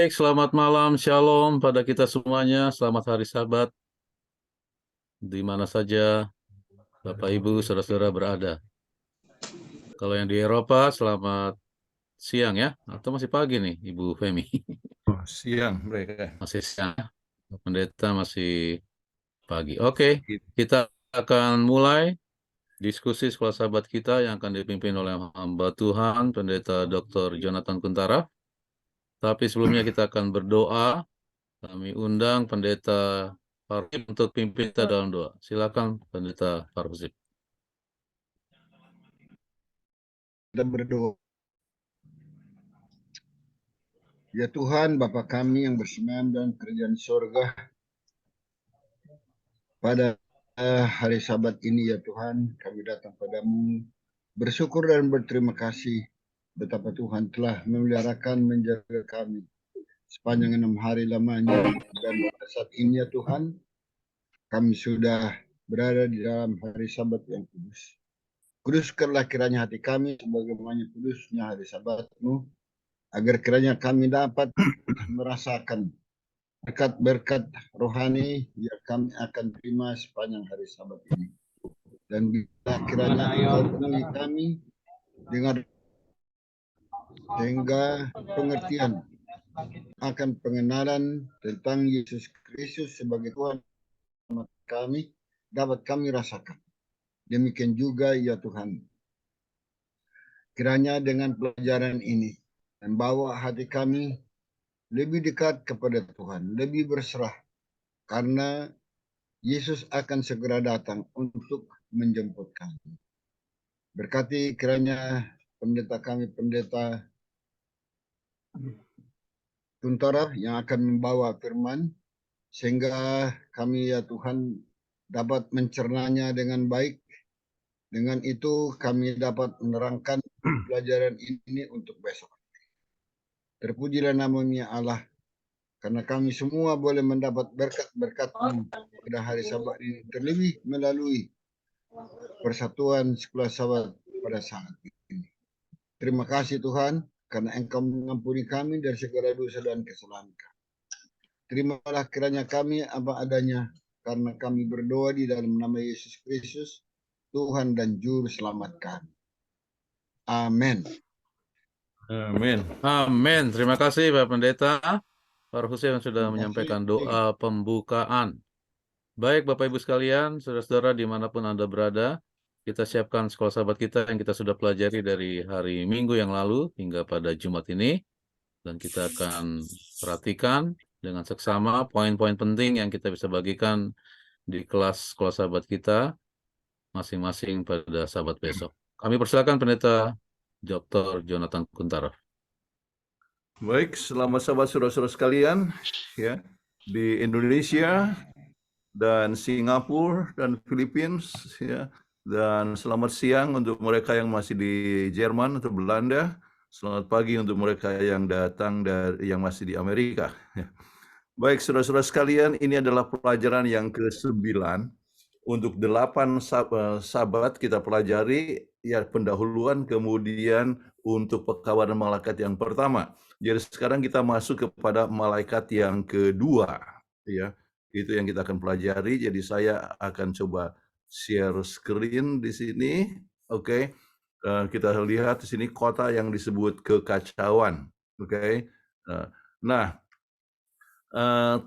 Baik, selamat malam, shalom pada kita semuanya. Selamat hari Sabat, di mana saja Bapak Ibu, saudara-saudara berada. Kalau yang di Eropa, selamat siang ya, atau masih pagi nih, Ibu Femi? Oh, siang mereka. Masih siang, ya? Pendeta masih pagi. Oke, kita akan mulai diskusi sekolah sahabat kita yang akan dipimpin oleh hamba Tuhan, Pendeta Dr. Jonathan Kuntara. Tapi sebelumnya kita akan berdoa. Kami undang Pendeta Farhusip untuk pimpin kita dalam doa. Silakan Pendeta Farhusip. Kita berdoa. Ya Tuhan, Bapa kami yang bersemayam dalam kerajaan sorga, pada hari Sabat ini ya Tuhan, kami datang padamu, bersyukur dan berterima kasih betapa Tuhan telah memeliharakan menjaga kami sepanjang 6 hari lamanya. Dan pada saat ini ya Tuhan, kami sudah berada di dalam hari Sabat yang kudus. Kuduskanlah kiranya hati kami sebagaimana kudusnya hari Sabat-Mu, agar kiranya kami dapat merasakan berkat-berkat rohani yang kami akan terima sepanjang hari Sabat ini. Dan bila kiranya Engkau penuhi kami dengan sehingga pengertian akan pengenalan tentang Yesus Kristus sebagai Tuhan kami dapat kami rasakan. Demikian juga ya Tuhan, kiranya dengan pelajaran ini membawa hati kami lebih dekat kepada Tuhan, lebih berserah, karena Yesus akan segera datang untuk menjemput kami. Berkati kiranya pendeta kami, Pendeta Kuntara, yang akan membawa firman, sehingga kami ya Tuhan dapat mencernanya dengan baik. Dengan itu kami dapat menerangkan pelajaran ini untuk besok. Terpujilah namanya Allah, karena kami semua boleh mendapat berkat-berkat-Mu pada hari Sabat ini, terlebih melalui persatuan sekolah sahabat pada saat ini. Terima kasih Tuhan, karena Engkau mengampuni kami dari segala dosa dan kesalahan kami. Terimalah kiranya kami apa adanya, karena kami berdoa di dalam nama Yesus Kristus, Tuhan dan Juru Selamat kami. Amin. Amin. Amin. Terima kasih Pak Pendeta Farhusip yang sudah menyampaikan doa pembukaan. Baik Bapak Ibu sekalian, saudara-saudara dimanapun Anda berada, kita siapkan sekolah sahabat kita yang kita sudah pelajari dari hari Minggu yang lalu hingga pada Jumat ini. Dan kita akan perhatikan dengan seksama poin-poin penting yang kita bisa bagikan di kelas sekolah sahabat kita masing-masing pada sahabat besok. Kami persilakan Pendeta Dr. Jonathan Kuntara. Baik, selamat sahabat-saudara sekalian ya di Indonesia dan Singapura dan Filipina ya, dan selamat siang untuk mereka yang masih di Jerman atau Belanda. Selamat pagi untuk mereka yang datang dari yang masih di Amerika. Ya. Baik, saudara-saudara sekalian, ini adalah pelajaran yang ke-9 untuk 8 sabat kita pelajari ya pendahuluan, kemudian untuk pekabaran malaikat yang pertama. Jadi sekarang kita masuk kepada malaikat yang kedua ya. Itu yang kita akan pelajari. Jadi saya akan coba share screen di sini. Oke. Kita lihat di sini kota yang disebut kekacauan. Oke. Nah,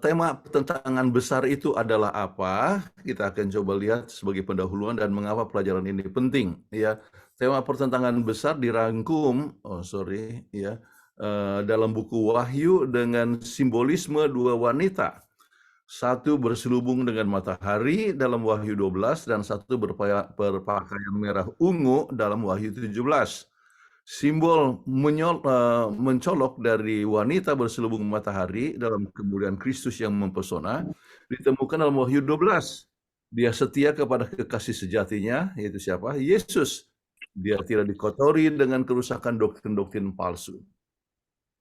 tema pertentangan besar itu adalah apa? Kita akan coba lihat sebagai pendahuluan dan mengapa pelajaran ini penting. Ya, tema pertentangan besar dirangkum, dalam buku Wahyu dengan simbolisme dua wanita. Satu berselubung dengan matahari dalam Wahyu 12 dan satu berpakaian merah ungu dalam Wahyu 17. Simbol mencolok dari wanita berselubung matahari dalam kemuliaan Kristus yang mempesona ditemukan dalam Wahyu 12. Dia setia kepada kekasih sejatinya, yaitu siapa? Yesus. Dia tidak dikotori dengan kerusakan doktrin-doktrin palsu.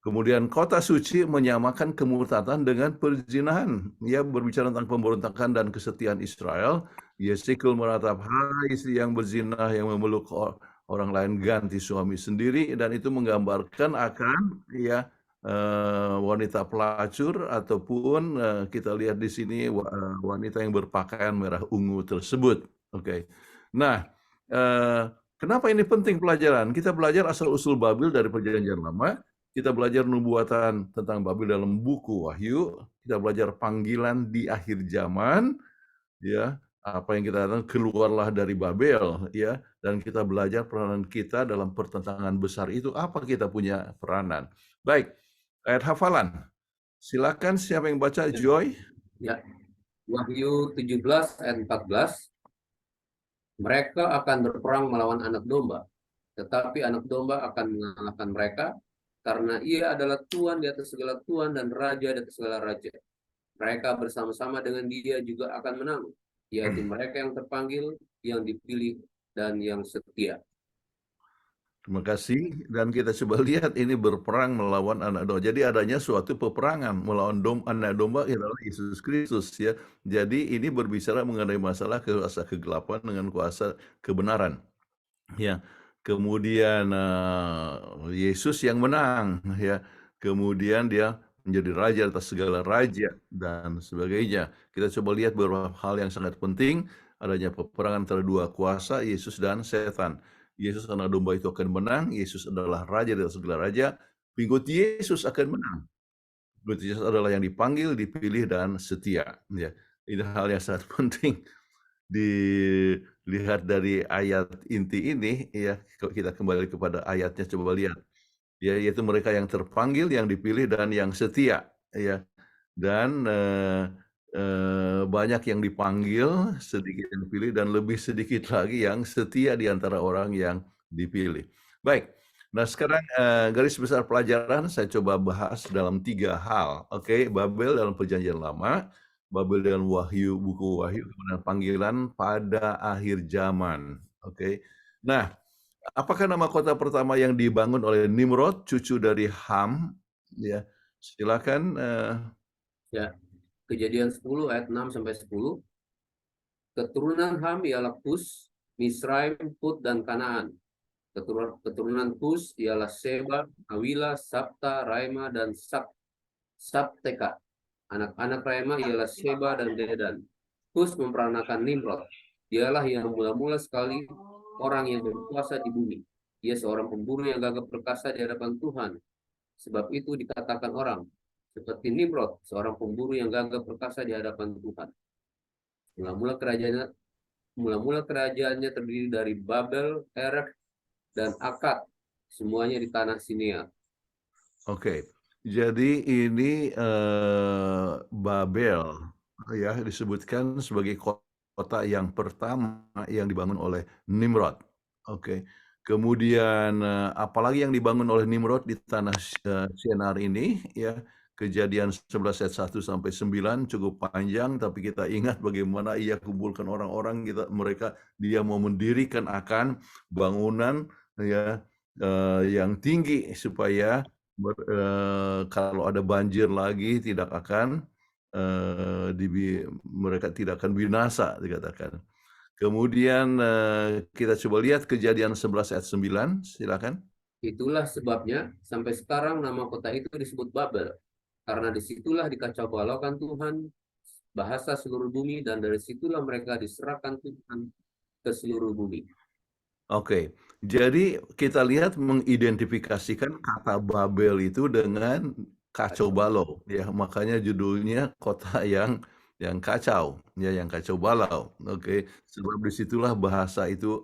Kemudian kota suci menyamakan kemurtatan dengan perzinahan. Ia berbicara tentang pemberontakan dan kesetiaan Israel. Yeskiel meratap, hai istri yang berzinah yang memeluk orang lain ganti suami sendiri, dan itu menggambarkan akan ya wanita pelacur ataupun kita lihat di sini wanita yang berpakaian merah ungu tersebut. Oke. Nah, kenapa ini penting pelajaran? Kita belajar asal-usul Babel dari Perjanjian Lama, kita belajar nubuatan tentang Babel dalam buku Wahyu, kita belajar panggilan di akhir zaman, ya, apa yang kita katakan keluarlah dari Babel, ya, dan kita belajar peranan kita dalam pertentangan besar itu, apa kita punya peranan. Baik, ayat hafalan. Silakan siapa yang baca, Joy? Ya, Wahyu 17 ayat 14. Mereka akan berperang melawan anak domba, tetapi anak domba akan mengalahkan mereka, karena ia adalah Tuhan di atas segala Tuhan dan Raja di atas segala Raja. Mereka bersama-sama dengan dia juga akan menang, yaitu mereka yang terpanggil, yang dipilih, dan yang setia. Terima kasih. Dan kita coba lihat ini berperang melawan anak domba. Jadi adanya suatu peperangan melawan anak domba adalah Yesus Kristus, ya. Jadi ini berbicara mengenai masalah kuasa kegelapan dengan kuasa kebenaran. Ya. Kemudian Yesus yang menang, ya. Kemudian dia menjadi raja atas segala raja dan sebagainya. Kita coba lihat beberapa hal yang sangat penting, adanya peperangan antara dua kuasa, Yesus dan setan. Yesus anak domba itu akan menang, Yesus adalah raja dari segala raja, pengikut Yesus akan menang. Pengikut Yesus adalah yang dipanggil, dipilih, dan setia. Ya, ini hal yang sangat penting dilihat dari ayat inti ini, ya. Kalau kita kembali kepada ayatnya, coba lihat, ya, yaitu mereka yang terpanggil, yang dipilih, dan yang setia, ya. Dan banyak yang dipanggil, sedikit yang dipilih, dan lebih sedikit lagi yang setia di antara orang yang dipilih. Baik, nah sekarang garis besar pelajaran saya coba bahas dalam 3 hal. Oke, Babel dalam Perjanjian Lama, Babel dalam Wahyu, buku Wahyu, kemudian panggilan pada akhir zaman. Oke, nah apakah nama kota pertama yang dibangun oleh Nimrod, cucu dari Ham? Ya, silakan. Ya, Kejadian 10 ayat 6 sampai 10. Keturunan Ham ialah Kus, Misraim, Put, dan Kanaan. Keturunan Kus ialah Seba, Hawila, Sabta, Raima, dan Sabteka. Anak-anak Raima ialah Seba dan Dedan. Kus memperanakan Nimrod. Dialah yang mula-mula sekali orang yang berkuasa di bumi. Ia seorang pemburu yang gagah perkasa di hadapan Tuhan. Sebab itu dikatakan orang, seperti Nimrod, seorang pemburu yang gagah perkasa di hadapan Tuhan. Mula-mula kerajaannya terdiri dari Babel, Erech, dan Akkad, semuanya di tanah Sinear. Oke, jadi ini Babel, ya, disebutkan sebagai kota yang pertama yang dibangun oleh Nimrod. Oke, kemudian apalagi yang dibangun oleh Nimrod di tanah Shinar ini, ya. Kejadian 11 ayat 1 sampai 9 cukup panjang, tapi kita ingat bagaimana ia kumpulkan orang-orang, dia mau mendirikan akan bangunan, ya, yang tinggi supaya kalau ada banjir lagi mereka tidak akan binasa, dikatakan. Kemudian kita coba lihat Kejadian 11 ayat 9, silakan. Itulah sebabnya sampai sekarang nama kota itu disebut Babel, karena disitulah dikacau balaukan Tuhan bahasa seluruh bumi, dan dari situlah mereka diserahkan Tuhan ke seluruh bumi. Oke, jadi kita lihat mengidentifikasikan kata Babel itu dengan kacau balau, ya, makanya judulnya kota yang kacau, ya, yang kacau balau. Oke, sebab disitulah bahasa itu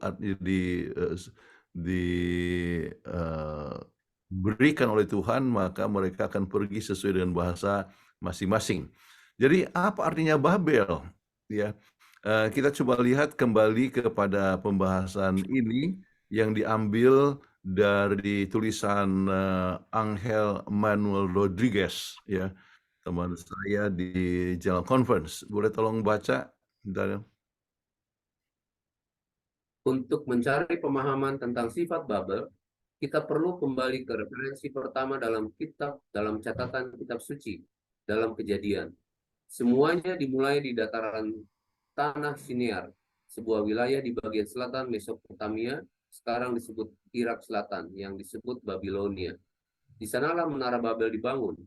diberikan oleh Tuhan, maka mereka akan pergi sesuai dengan bahasa masing-masing. Jadi apa artinya Babel? Ya, kita coba lihat kembali kepada pembahasan ini yang diambil dari tulisan Angel Manuel Rodriguez, ya, teman saya di General Conference. Boleh tolong baca, Daniel? Untuk mencari pemahaman tentang sifat Babel, kita perlu kembali ke referensi pertama dalam catatan kitab suci, dalam Kejadian. Semuanya dimulai di dataran tanah Sinear, sebuah wilayah di bagian selatan Mesopotamia, sekarang disebut Irak Selatan, yang disebut Babilonia. Di sanalah Menara Babel dibangun,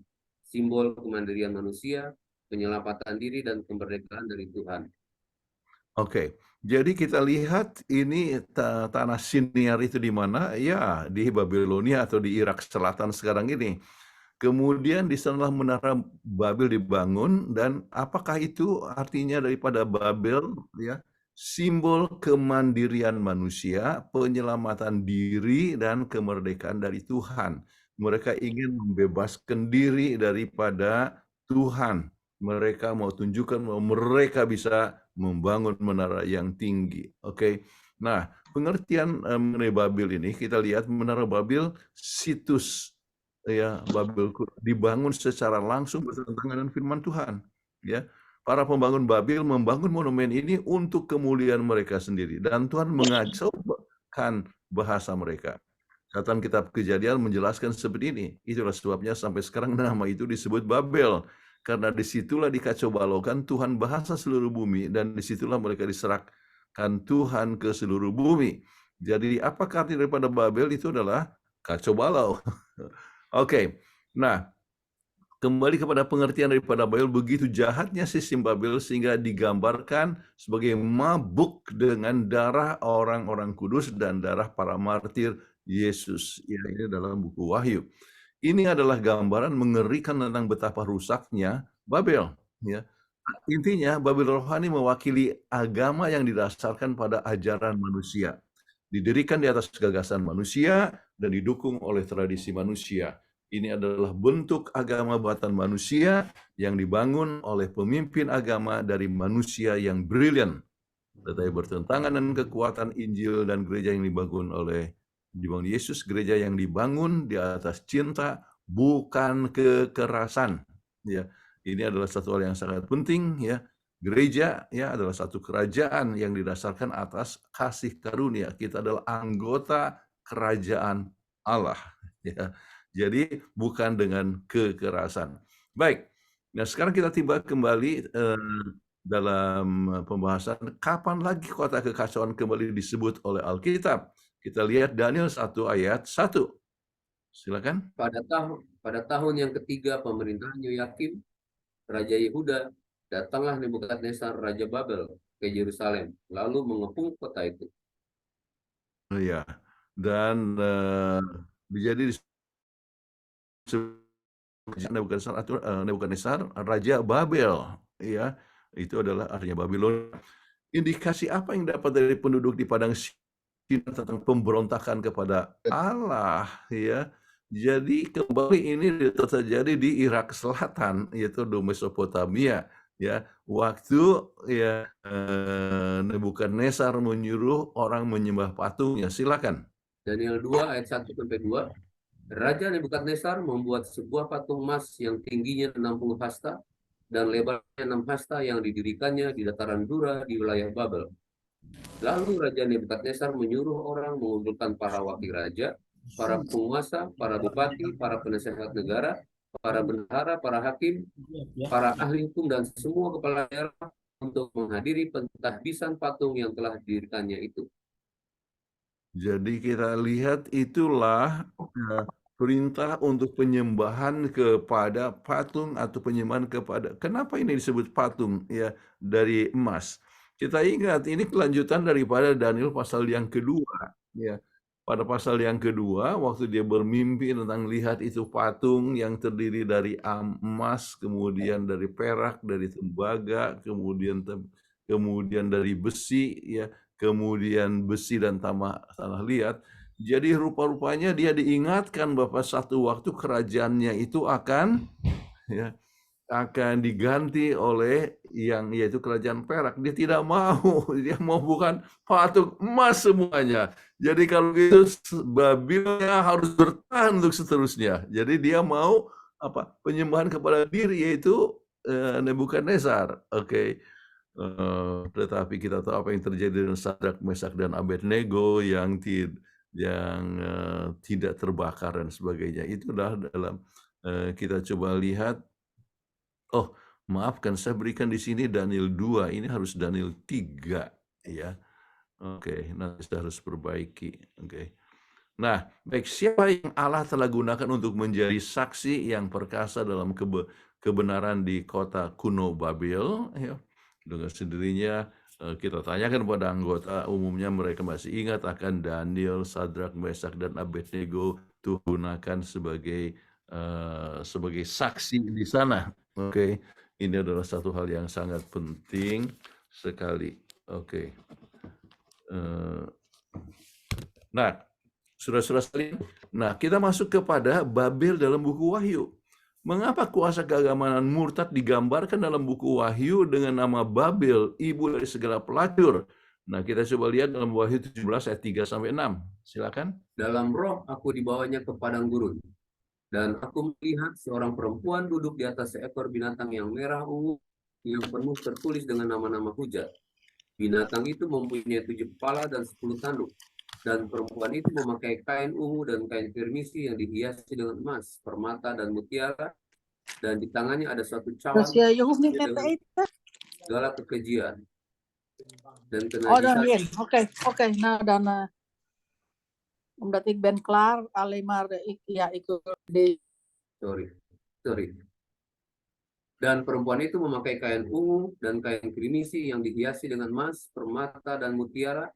simbol kemandirian manusia, penyelamatan diri, dan kemerdekaan dari Tuhan. Oke, jadi kita lihat ini tanah Siniar itu di mana? Ya, di Babilonia atau di Irak Selatan sekarang ini. Kemudian di sanalah Menara Babel dibangun, dan apakah itu artinya daripada Babel? Ya, simbol kemandirian manusia, penyelamatan diri, dan kemerdekaan dari Tuhan. Mereka ingin membebaskan diri daripada Tuhan. Mereka mau tunjukkan bahwa mereka bisa membangun menara yang tinggi. Oke. Nah, pengertian mengenai Babel ini, kita lihat Menara Babel situs, ya, Babel dibangun secara langsung bertentangan dengan firman Tuhan, ya. Para pembangun Babel membangun monumen ini untuk kemuliaan mereka sendiri, dan Tuhan mengacaukan bahasa mereka. Catatan kitab Kejadian menjelaskan seperti ini. Itulah sebabnya sampai sekarang nama itu disebut Babel, karena disitulah dikacau balaukan Tuhan bahasa seluruh bumi, dan disitulah mereka diserahkan Tuhan ke seluruh bumi. Jadi apa arti daripada Babel? Itu adalah kacau balau. Oke, nah, kembali kepada pengertian daripada Babel, begitu jahatnya sistem Babel sehingga digambarkan sebagai mabuk dengan darah orang-orang kudus dan darah para martir Yesus. Ya, ini dalam buku Wahyu. Ini adalah gambaran mengerikan tentang betapa rusaknya Babel. Ya. Intinya, Babel rohani mewakili agama yang didasarkan pada ajaran manusia. Didirikan di atas gagasan manusia dan didukung oleh tradisi manusia. Ini adalah bentuk agama buatan manusia yang dibangun oleh pemimpin agama dari manusia yang brilian, tetapi bertentangan dengan kekuatan Injil dan gereja yang dibangun Yesus, gereja yang dibangun di atas cinta, bukan kekerasan. Ya, ini adalah satu hal yang sangat penting. Ya, gereja ya adalah satu kerajaan yang didasarkan atas kasih karunia. Kita adalah anggota kerajaan Allah. Ya, jadi bukan dengan kekerasan. Baik. Nah, sekarang kita tiba kembali dalam pembahasan kapan lagi kota kekacauan kembali disebut oleh Alkitab. Kita lihat Daniel 1 ayat 1. Silakan. Pada tahun yang ketiga pemerintahan Yoyakim, Raja Yehuda, datanglah Nebukadnezar Raja Babel ke Yerusalem, lalu mengepung kota itu. Ya, dan jadi Nebukadnezar Raja Babel, ya, itu adalah artinya Babilonia. Indikasi apa yang dapat dari penduduk di padang Sinai tentang pemberontakan kepada Allah, ya? Jadi kembali ini terjadi di Irak Selatan, yaitu di Mesopotamia, ya. Waktu ya Nebukadnezar menyuruh orang menyembah patungnya. Silakan. Daniel 2 ayat 1 sampai 2. Raja Nebukadnezar membuat sebuah patung emas yang tingginya 60 hasta dan lebarnya 6 hasta yang didirikannya di dataran Dura di wilayah Babel. Lalu Raja Nebukadnezar menyuruh orang mengumpulkan para wakil raja, para penguasa, para bupati, para penasehat negara, para bendahara, para hakim, para ahli hukum, dan semua kepala daerah untuk menghadiri pentahbisan patung yang telah didirikannya itu. Jadi kita lihat itulah perintah untuk penyembahan kepada patung atau penyembahan kepada. Kenapa ini disebut patung? Ya, dari emas. Kita ingat ini kelanjutan daripada Daniel pasal yang kedua. Ya, pada pasal yang kedua, waktu dia bermimpi tentang lihat itu patung yang terdiri dari emas, kemudian dari perak, dari tembaga, kemudian dari besi, ya, kemudian besi dan tanah liat. Jadi rupa-rupanya dia diingatkan bahwa satu waktu kerajaannya itu akan diganti oleh yang yaitu kerajaan perak. Dia tidak mau, dia mau bukan patung emas semuanya. Jadi kalau gitu Babelnya harus bertahan untuk seterusnya. Jadi dia mau penyembahan kepada diri, yaitu Nebukadnezar. Oke. Tetapi kita tahu apa yang terjadi dengan Sadrak, Mesak, dan Abednego yang tidak terbakar dan sebagainya. Itulah dalam kita coba lihat. Oh, maafkan, saya berikan di sini Daniel 2, ini harus Daniel 3, ya. Oke, nanti saya harus perbaiki. Oke. Nah, baik siapa yang Allah telah gunakan untuk menjadi saksi yang perkasa dalam kebenaran di kota kuno Babel, ya. Dengan sendirinya kita tanyakan pada anggota, umumnya mereka masih ingat akan Daniel, Sadrak, Mesak, dan Abednego Tuhan gunakan sebagai saksi di sana. Oke, ini adalah satu hal yang sangat penting sekali. Oke. Nah, saudara-saudara sekalian, nah kita masuk kepada Babel dalam buku Wahyu. Mengapa kuasa keagamaan murtad digambarkan dalam buku Wahyu dengan nama Babel, ibu dari segala pelacur? Nah, kita coba lihat dalam Wahyu 17 ayat 3-6. Silakan. Dalam roh aku dibawanya ke padang gurun, dan aku melihat seorang perempuan duduk di atas seekor binatang yang merah ungu, yang penuh tertulis dengan nama-nama hujat. Binatang itu mempunyai 7 kepala dan 10 tanduk. Dan perempuan itu memakai kain ungu dan kain kirmisi yang dihiasi dengan emas, permata, dan mutiara. Dan di tangannya ada suatu cawan dengan segala kekejian dan Oh, dan kenajisan. oké. Nou, dan omdat ik ben klaar, alleen maar ik de Sorry. Dan perempuan itu memakai kain ungu dan kain kirmisi yang dihiasi dengan emas, permata, dan mutiara.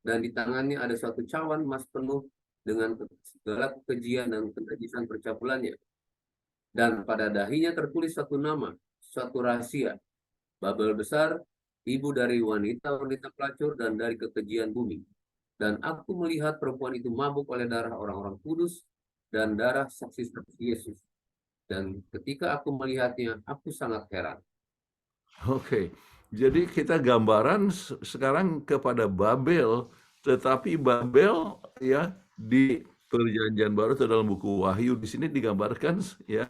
Dan di tangannya ada suatu cawan emas penuh dengan segala kekejian dan kenajisan percabulannya. Dan pada dahinya tertulis satu nama, suatu rahasia, Babel besar, ibu dari wanita-wanita pelacur dan dari kekejian bumi. Dan aku melihat perempuan itu mabuk oleh darah orang-orang kudus dan darah saksi-saksi Yesus. Dan ketika aku melihatnya, aku sangat heran. Oke, jadi kita gambaran sekarang kepada Babel, tetapi Babel ya di Perjanjian Baru atau dalam buku Wahyu di sini digambarkan ya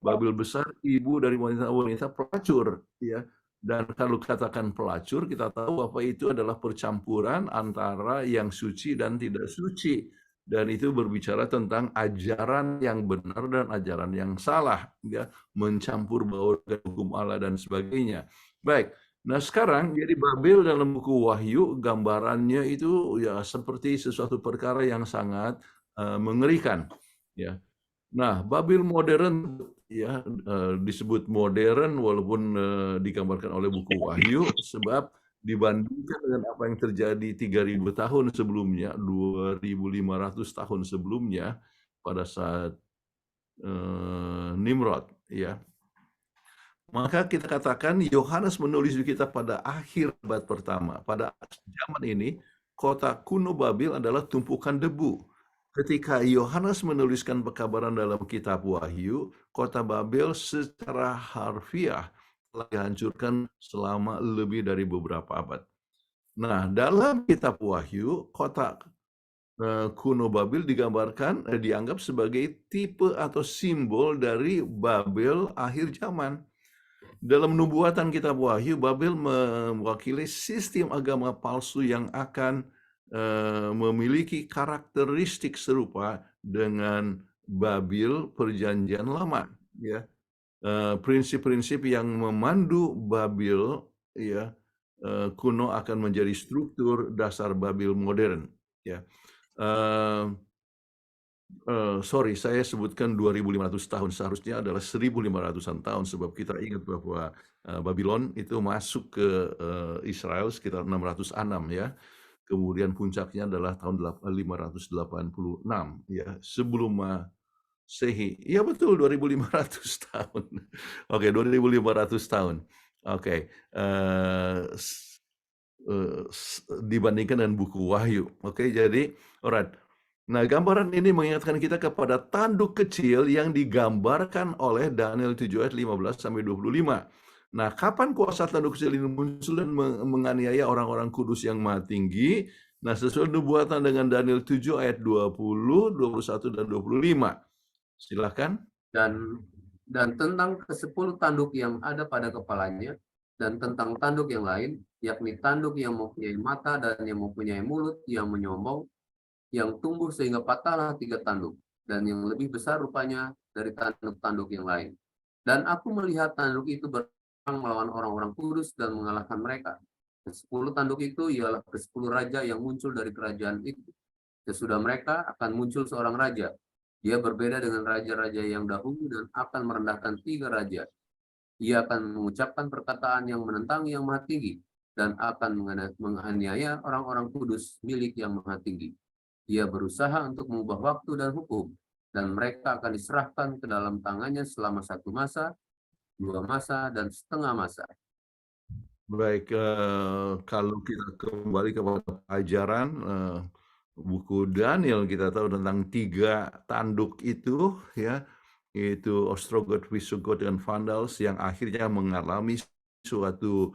Babel besar, ibu dari wanita-wanita pelacur, ya. Dan kalau katakan pelacur, kita tahu apa itu adalah percampuran antara yang suci dan tidak suci. Dan itu berbicara tentang ajaran yang benar dan ajaran yang salah, ya, mencampur baur hukum Allah dan sebagainya. Baik. Nah, sekarang jadi Babel dalam buku Wahyu gambarannya itu ya seperti sesuatu perkara yang sangat mengerikan, ya. Nah, Babel modern ya disebut modern walaupun digambarkan oleh buku Wahyu sebab dibandingkan dengan apa yang terjadi 3.000 tahun sebelumnya, 2.500 tahun sebelumnya pada saat Nimrod ya. Maka kita katakan Yohanes menulis di kitab pada akhir abad pertama. Pada zaman ini kota kuno Babel adalah tumpukan debu. Ketika Yohanes menuliskan pekabaran dalam kitab Wahyu, kota Babel secara harfiah telah dihancurkan selama lebih dari beberapa abad. Nah, dalam kitab Wahyu, kota kuno Babel dianggap sebagai tipe atau simbol dari Babel akhir zaman. Dalam nubuatan kitab Wahyu, Babel mewakili sistem agama palsu yang akan memiliki karakteristik serupa dengan Babel Perjanjian Lama, ya. Prinsip-prinsip yang memandu Babel ya kuno akan menjadi struktur dasar Babel modern, ya. Sorry, saya sebutkan 2.500 tahun, seharusnya adalah 1.500-an tahun, sebab kita ingat bahwa Babylon itu masuk ke Israel sekitar 606 ya. Kemudian puncaknya adalah tahun 586 ya, sebelum Masehi. Ya betul, 2.500 tahun. Oke, 2.500 tahun. Oke. Dibandingkan dengan buku Wahyu. Oke, jadi alright. Nah, gambaran ini mengingatkan kita kepada tanduk kecil yang digambarkan oleh Daniel 7 ayat 15-25. Nah, kapan kuasa tanduk kecil ini muncul dan menganiaya orang-orang kudus yang maha tinggi? Nah, sesuai nubuatan dengan Daniel 7 ayat 20, 21, dan 25. Silakan. Dan tentang ke-10 tanduk yang ada pada kepalanya, dan tentang tanduk yang lain, yakni tanduk yang mempunyai mata dan yang mempunyai mulut yang menyombong, yang tumbuh sehingga patahlah 3 tanduk, dan yang lebih besar rupanya dari tanduk-tanduk yang lain. Dan aku melihat tanduk itu berperang melawan orang-orang kudus dan mengalahkan mereka. Ke-10 tanduk itu ialah ke-10 raja yang muncul dari kerajaan itu. Sesudah mereka akan muncul seorang raja. Dia berbeda dengan raja-raja yang dahulu dan akan merendahkan 3 raja. Ia akan mengucapkan perkataan yang menentang Yang Maha Tinggi dan akan menganiaya orang-orang kudus milik Yang Maha Tinggi. Ia berusaha untuk mengubah waktu dan hukum, dan mereka akan diserahkan ke dalam tangannya selama 1 masa, 2 masa, dan setengah masa. Baik, kalau kita kembali kepada ajaran buku Daniel, kita tahu tentang 3 tanduk itu, ya, yaitu Ostrogoth, Visigoth, dan Vandals yang akhirnya mengalami suatu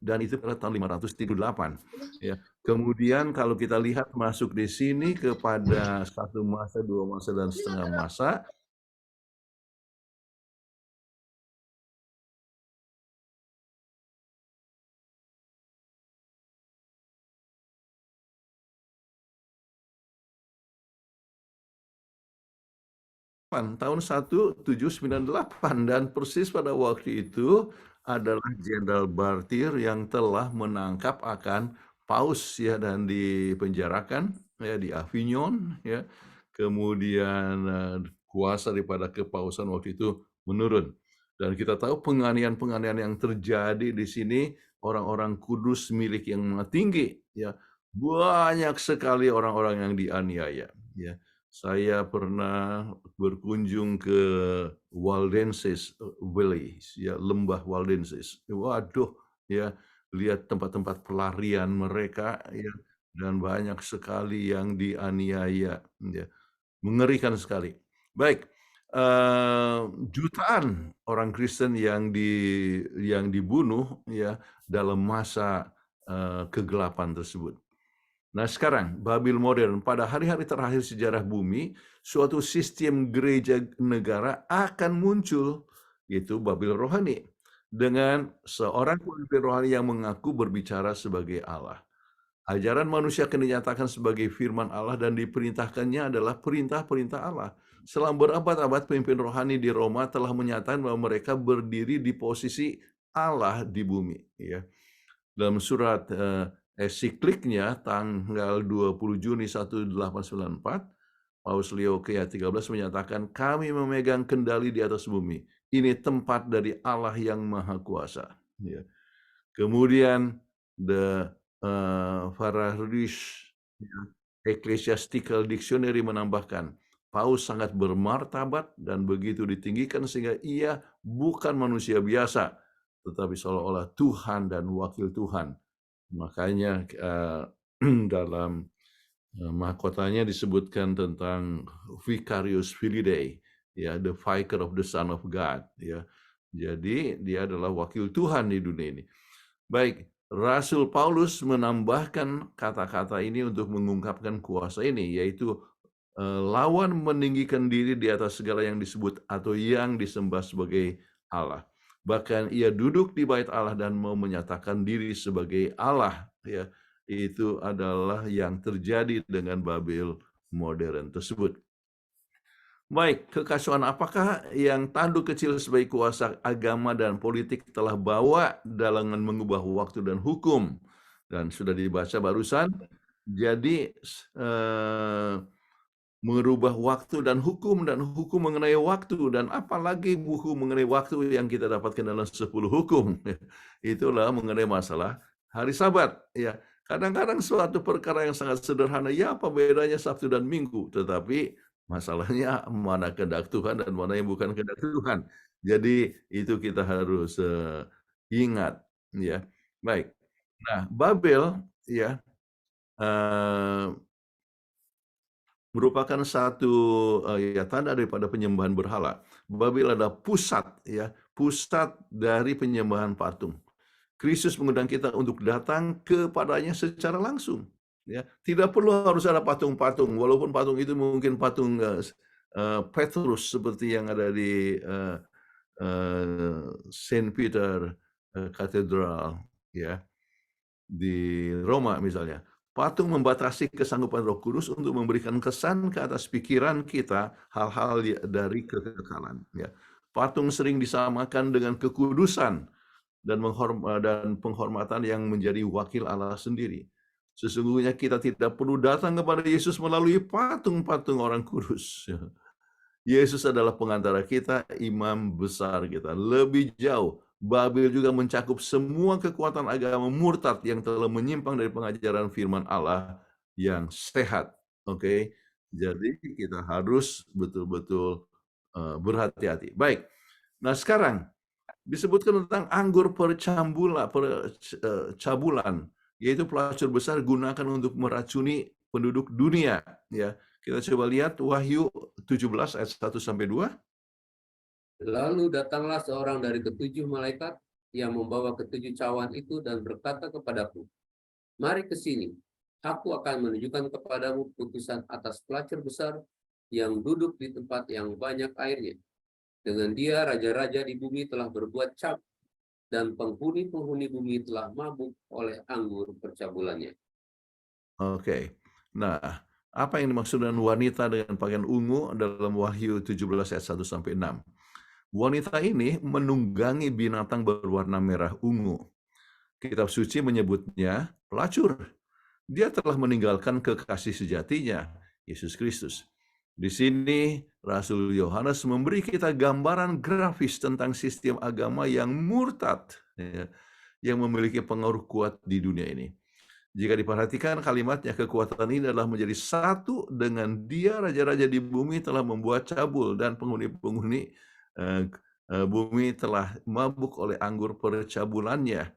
dan itu pada tahun 538. Ya. Kemudian kalau kita lihat masuk di sini kepada 1 masa, 2 masa, dan setengah masa, tahun 1798, dan persis pada waktu itu adalah Jenderal Bartir yang telah menangkap akan Paus, ya, dan dipenjarakan, ya, di Avignon, ya. Kemudian kuasa daripada kepausan waktu itu menurun, dan kita tahu penganiayaan-penganiayaan yang terjadi di sini, orang-orang kudus milik Yang Maha Tinggi, ya, banyak sekali orang-orang yang dianiaya, ya. Saya pernah berkunjung ke Waldenses Valley, ya, lembah Waldenses. Waduh, ya, lihat tempat-tempat pelarian mereka, ya, dan banyak sekali yang dianiaya, ya. Mengerikan sekali. Baik, jutaan orang Kristen yang dibunuh, ya, dalam masa kegelapan tersebut. Nah, sekarang Babel modern, pada hari-hari terakhir sejarah bumi, suatu sistem gereja negara akan muncul, yaitu Babel rohani, dengan seorang pemimpin rohani yang mengaku berbicara sebagai Allah. Ajaran manusia akan dinyatakan sebagai firman Allah dan diperintahkannya adalah perintah-perintah Allah. Selama berabad-abad, pemimpin rohani di Roma telah menyatakan bahwa mereka berdiri di posisi Allah di bumi, ya. Dalam surat ensikliknya tanggal 20 Juni 1894, Paus Leo ke-13 menyatakan, kami memegang kendali di atas bumi. Ini tempat dari Allah yang Maha Kuasa. Ya. Kemudian the Fararish Ecclesiastical Dictionary menambahkan, Paus sangat bermartabat dan begitu ditinggikan sehingga ia bukan manusia biasa, tetapi seolah-olah Tuhan dan wakil Tuhan. Makanya dalam mahkotanya disebutkan tentang Vicarius Filidae, ya, the vicar of the Son of God, ya. Jadi dia adalah wakil Tuhan di dunia ini. Baik, Rasul Paulus menambahkan kata-kata ini untuk mengungkapkan kuasa ini, yaitu lawan meninggikan diri di atas segala yang disebut atau yang disembah sebagai Allah. Bahkan ia duduk di bait Allah dan mau menyatakan diri sebagai Allah, ya. Itu adalah yang terjadi dengan Babel modern tersebut. Baik, kekacauan apakah yang tanduk kecil sebagai kuasa agama dan politik telah bawa dalam mengubah waktu dan hukum? Dan sudah dibaca barusan, jadi merubah waktu dan hukum mengenai waktu, dan apalagi buku mengenai waktu yang kita dapatkan dalam 10 hukum. Itulah mengenai masalah hari Sabat, ya. Kadang-kadang suatu perkara yang sangat sederhana, ya apa bedanya Sabtu dan Minggu, tetapi masalahnya mana kehendak Tuhan dan mana yang bukan kehendak Tuhan. Jadi itu kita harus ingat, ya. Baik. Nah, Babel, ya, merupakan satu ya, tanda daripada penyembahan berhala. Babel adalah pusat, ya, pusat dari penyembahan patung. Kristus mengundang kita untuk datang kepadanya secara langsung, ya. Tidak perlu harus ada patung-patung, walaupun patung itu mungkin patung Petrus seperti yang ada di Saint Peter Cathedral, ya, di Roma misalnya. Patung membatasi kesanggupan Roh Kudus untuk memberikan kesan ke atas pikiran kita hal-hal dari kekekalan, ya. Patung sering disamakan dengan kekudusan, dan penghormatan yang menjadi wakil Allah sendiri. Sesungguhnya kita tidak perlu datang kepada Yesus melalui patung-patung orang kudus. Yesus adalah pengantara kita, imam besar kita. Lebih jauh, Babel juga mencakup semua kekuatan agama murtad yang telah menyimpang dari pengajaran firman Allah yang sehat. Oke, jadi kita harus betul-betul berhati-hati. Baik, nah sekarang disebutkan tentang anggur percabulan, yaitu pelacur besar gunakan untuk meracuni penduduk dunia. Ya, kita coba lihat Wahyu 17 ayat 1-2. Lalu datanglah seorang dari ketujuh malaikat yang membawa ketujuh cawan itu dan berkata kepadaku, mari ke sini, aku akan menunjukkan kepadamu putusan atas pelacur besar yang duduk di tempat yang banyak airnya. Dengan dia raja-raja di bumi telah berbuat cabul, dan penghuni-penghuni bumi telah mabuk oleh anggur percabulannya. Oke, nah apa yang dimaksud dengan wanita dengan pakaian ungu dalam Wahyu 17 ayat 1-6? Wanita ini menunggangi binatang berwarna merah ungu. Kitab suci menyebutnya pelacur. Dia telah meninggalkan kekasih sejatinya, Yesus Kristus. Di sini Rasul Yohanes memberi kita gambaran grafis tentang sistem agama yang murtad, ya, yang memiliki pengaruh kuat di dunia ini. Jika diperhatikan kalimatnya, kekuatan ini adalah menjadi satu dengan dia raja-raja di bumi telah membuat cabul dan penghuni-penghuni bumi telah mabuk oleh anggur percabulannya.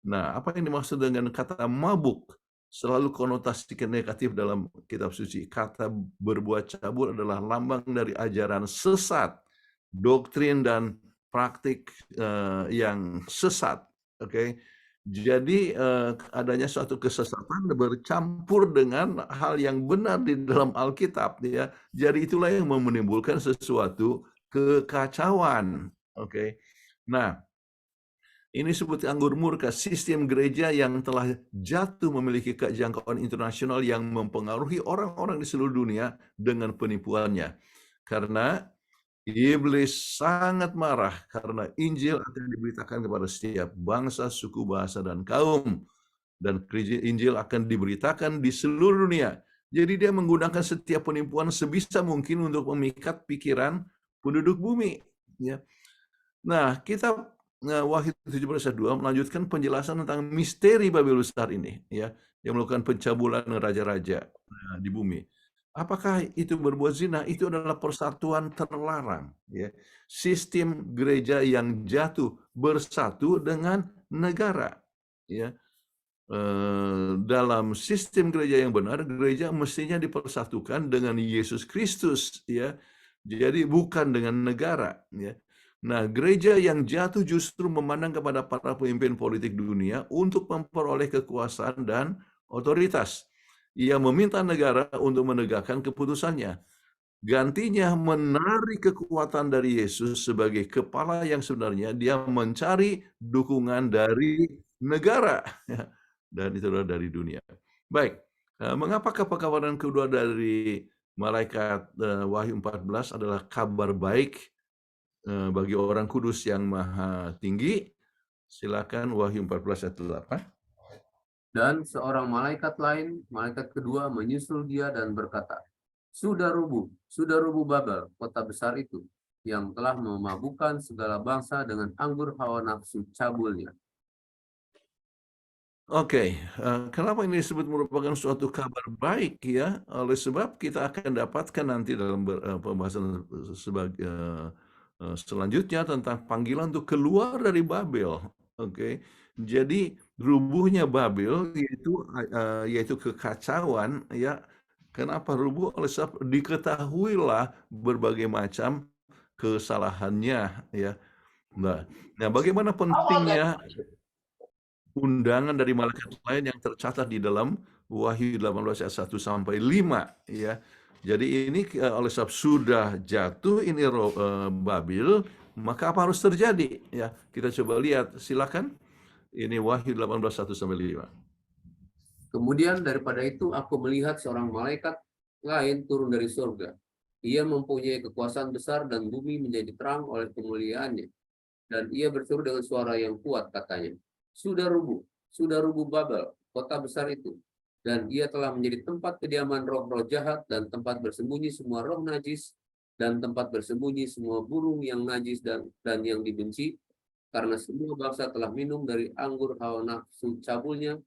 Nah, apa yang dimaksud dengan kata mabuk? Selalu konotasi negatif dalam kitab suci. Kata berbuat cabul adalah lambang dari ajaran sesat, doktrin dan praktik yang sesat. Oke, jadi adanya suatu kesesatan bercampur dengan hal yang benar di dalam Alkitab, ya. Jadi itulah yang menimbulkan sesuatu kekacauan. Oke, nah. Ini disebut anggur murka, sistem gereja yang telah jatuh memiliki kejangkauan internasional yang mempengaruhi orang-orang di seluruh dunia dengan penipuannya. Karena iblis sangat marah karena Injil akan diberitakan kepada setiap bangsa, suku, bahasa, dan kaum. Dan Injil akan diberitakan di seluruh dunia. Jadi dia menggunakan setiap penipuan sebisa mungkin untuk memikat pikiran penduduk bumi. Ya. Nah, kita Wahyu 17 ayat 2 melanjutkan penjelasan tentang misteri Babel besar ini, ya, yang melakukan pencabulan raja-raja di bumi. Apakah itu berbuat zina? Itu adalah persatuan terlarang, ya. Sistem gereja yang jatuh bersatu dengan negara, ya. Dalam sistem gereja yang benar, gereja mestinya dipersatukan dengan Yesus Kristus, ya. Jadi bukan dengan negara, ya. Nah, gereja yang jatuh justru memandang kepada para pemimpin politik dunia untuk memperoleh kekuasaan dan otoritas. Ia meminta negara untuk menegakkan keputusannya. Gantinya menarik kekuatan dari Yesus sebagai kepala yang sebenarnya, dia mencari dukungan dari negara. Dan itulah dari dunia. Baik, mengapa kabar kedua dari malaikat Wahyu 14 adalah kabar baik bagi orang kudus yang maha tinggi? Silakan Wahyu 14 ayat 8. Dan seorang malaikat lain, malaikat kedua menyusul dia dan berkata, sudah rubuh Babel, kota besar itu, yang telah memabukkan segala bangsa dengan anggur hawa nafsu cabulnya. Oke, kenapa ini disebut merupakan suatu kabar baik, ya? Oleh sebab kita akan dapatkan nanti dalam pembahasan selanjutnya tentang panggilan untuk keluar dari Babel. Oke, jadi rubuhnya Babel yaitu kekacauan, ya. Kenapa rubuh? Oleh sebab diketahuilah berbagai macam kesalahannya, ya. Nah, bagaimana pentingnya undangan dari malaikat lain yang tercatat di dalam Wahyu 18 ayat 1-5, ya. Jadi ini oleh sebab sudah jatuh ini Babel, maka apa harus terjadi? Ya, kita coba lihat, silakan. Ini Wahyu 18 1-5. Kemudian daripada itu aku melihat seorang malaikat lain turun dari surga. Ia mempunyai kekuasaan besar dan bumi menjadi terang oleh kemuliaannya. Dan ia berseru dengan suara yang kuat, katanya, sudah rubuh Babel, kota besar itu. Dan ia telah menjadi tempat kediaman roh-roh jahat dan tempat bersembunyi semua roh najis dan tempat bersembunyi semua burung yang najis dan yang dibenci, karena semua bangsa telah minum dari anggur hawa nafsu cabulnya,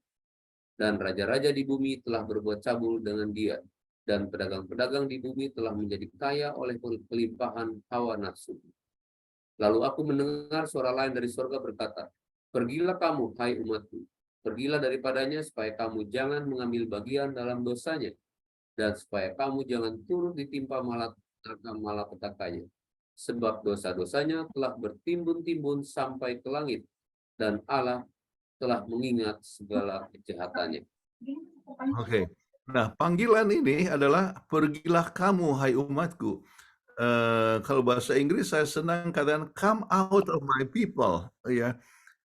dan raja-raja di bumi telah berbuat cabul dengan dia, dan pedagang-pedagang di bumi telah menjadi kaya oleh kelimpahan hawa nafsu. Lalu aku mendengar suara lain dari surga berkata, pergilah kamu, hai umatku, pergilah daripadanya supaya kamu jangan mengambil bagian dalam dosanya, dan supaya kamu jangan turut ditimpa malapetakanya. Sebab dosa-dosanya telah bertimbun-timbun sampai ke langit, dan Allah telah mengingat segala kejahatannya. Oke. Nah, panggilan ini adalah pergilah kamu, hai umatku. Kalau bahasa Inggris saya senang katakan come out of my people, ya.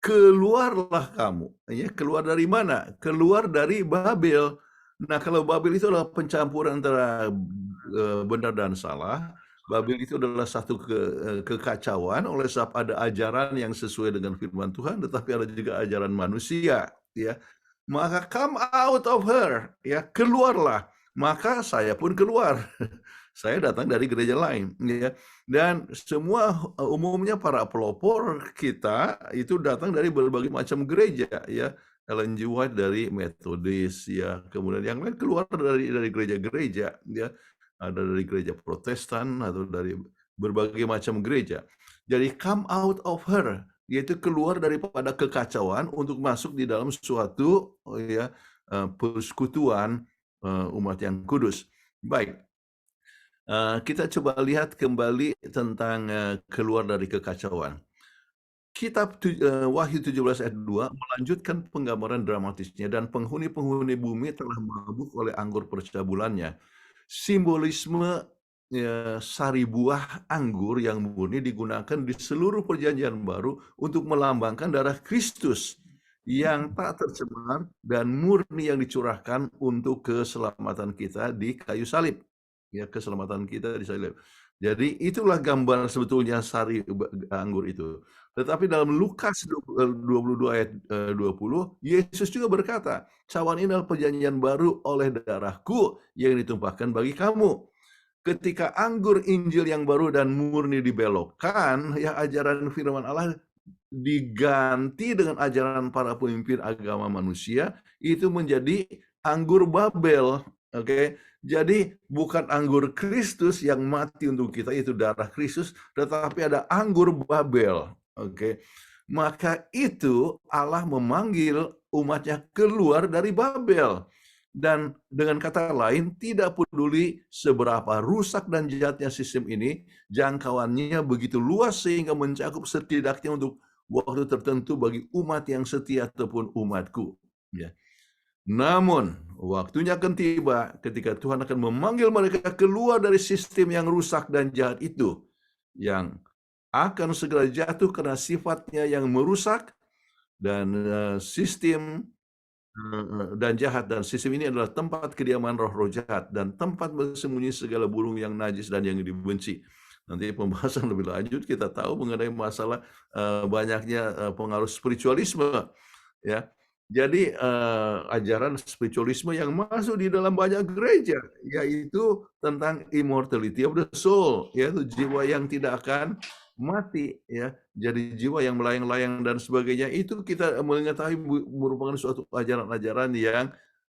Keluarlah kamu, ya. Keluar dari mana? Keluar dari Babel. Nah, kalau Babel itu adalah pencampuran antara benar dan salah. Babel itu adalah satu kekacauan oleh sebab ada ajaran yang sesuai dengan firman Tuhan, tetapi ada juga ajaran manusia, ya. Maka come out of her, ya, keluarlah. Maka saya pun keluar. Saya datang dari gereja lain, ya. Dan semua umumnya para pelopor kita itu datang dari berbagai macam gereja, ya. Ellen G. White dari Methodist, ya. Kemudian yang lain keluar dari gereja-gereja, ya. Ada dari gereja Protestan atau dari berbagai macam gereja. Jadi come out of her, yaitu keluar daripada kekacauan untuk masuk di dalam suatu, ya, persekutuan umat yang kudus. Baik. Kita coba lihat kembali tentang keluar dari kekacauan. Kitab Wahyu 17 ayat 2 melanjutkan penggambaran dramatisnya, dan penghuni-penghuni bumi telah mabuk oleh anggur percabulannya. Simbolisme sari buah anggur yang murni digunakan di seluruh perjanjian baru untuk melambangkan darah Kristus yang tak tercemar dan murni yang dicurahkan untuk keselamatan kita di kayu salib. Ya, keselamatan kita di salib. Jadi itulah gambar sebetulnya sari anggur itu. Tetapi dalam Lukas 22 ayat 20, Yesus juga berkata, cawan ini adalah perjanjian baru oleh darahku yang ditumpahkan bagi kamu. Ketika anggur Injil yang baru dan murni dibelokkan, ya, ajaran firman Allah diganti dengan ajaran para pemimpin agama manusia, itu menjadi anggur Babel. Oke, jadi bukan anggur Kristus yang mati untuk kita, itu darah Kristus, tetapi ada anggur Babel. Oke, maka itu Allah memanggil umatnya keluar dari Babel. Dan dengan kata lain, tidak peduli seberapa rusak dan jahatnya sistem ini, jangkauannya begitu luas sehingga mencakup setidaknya untuk waktu tertentu bagi umat yang setia ataupun umatku. Ya. Namun, waktunya akan tiba ketika Tuhan akan memanggil mereka keluar dari sistem yang rusak dan jahat itu, yang akan segera jatuh karena sifatnya yang merusak dan sistem dan jahat. Dan sistem ini adalah tempat kediaman roh-roh jahat dan tempat bersembunyi segala burung yang najis dan yang dibenci. Nanti pembahasan lebih lanjut kita tahu mengenai masalah banyaknya pengaruh spiritualisme, ya. Jadi ajaran spiritualisme yang masuk di dalam banyak gereja, yaitu tentang immortality of the soul, yaitu jiwa yang tidak akan mati, ya. Jadi jiwa yang melayang-layang dan sebagainya, itu kita mengetahui merupakan suatu ajaran-ajaran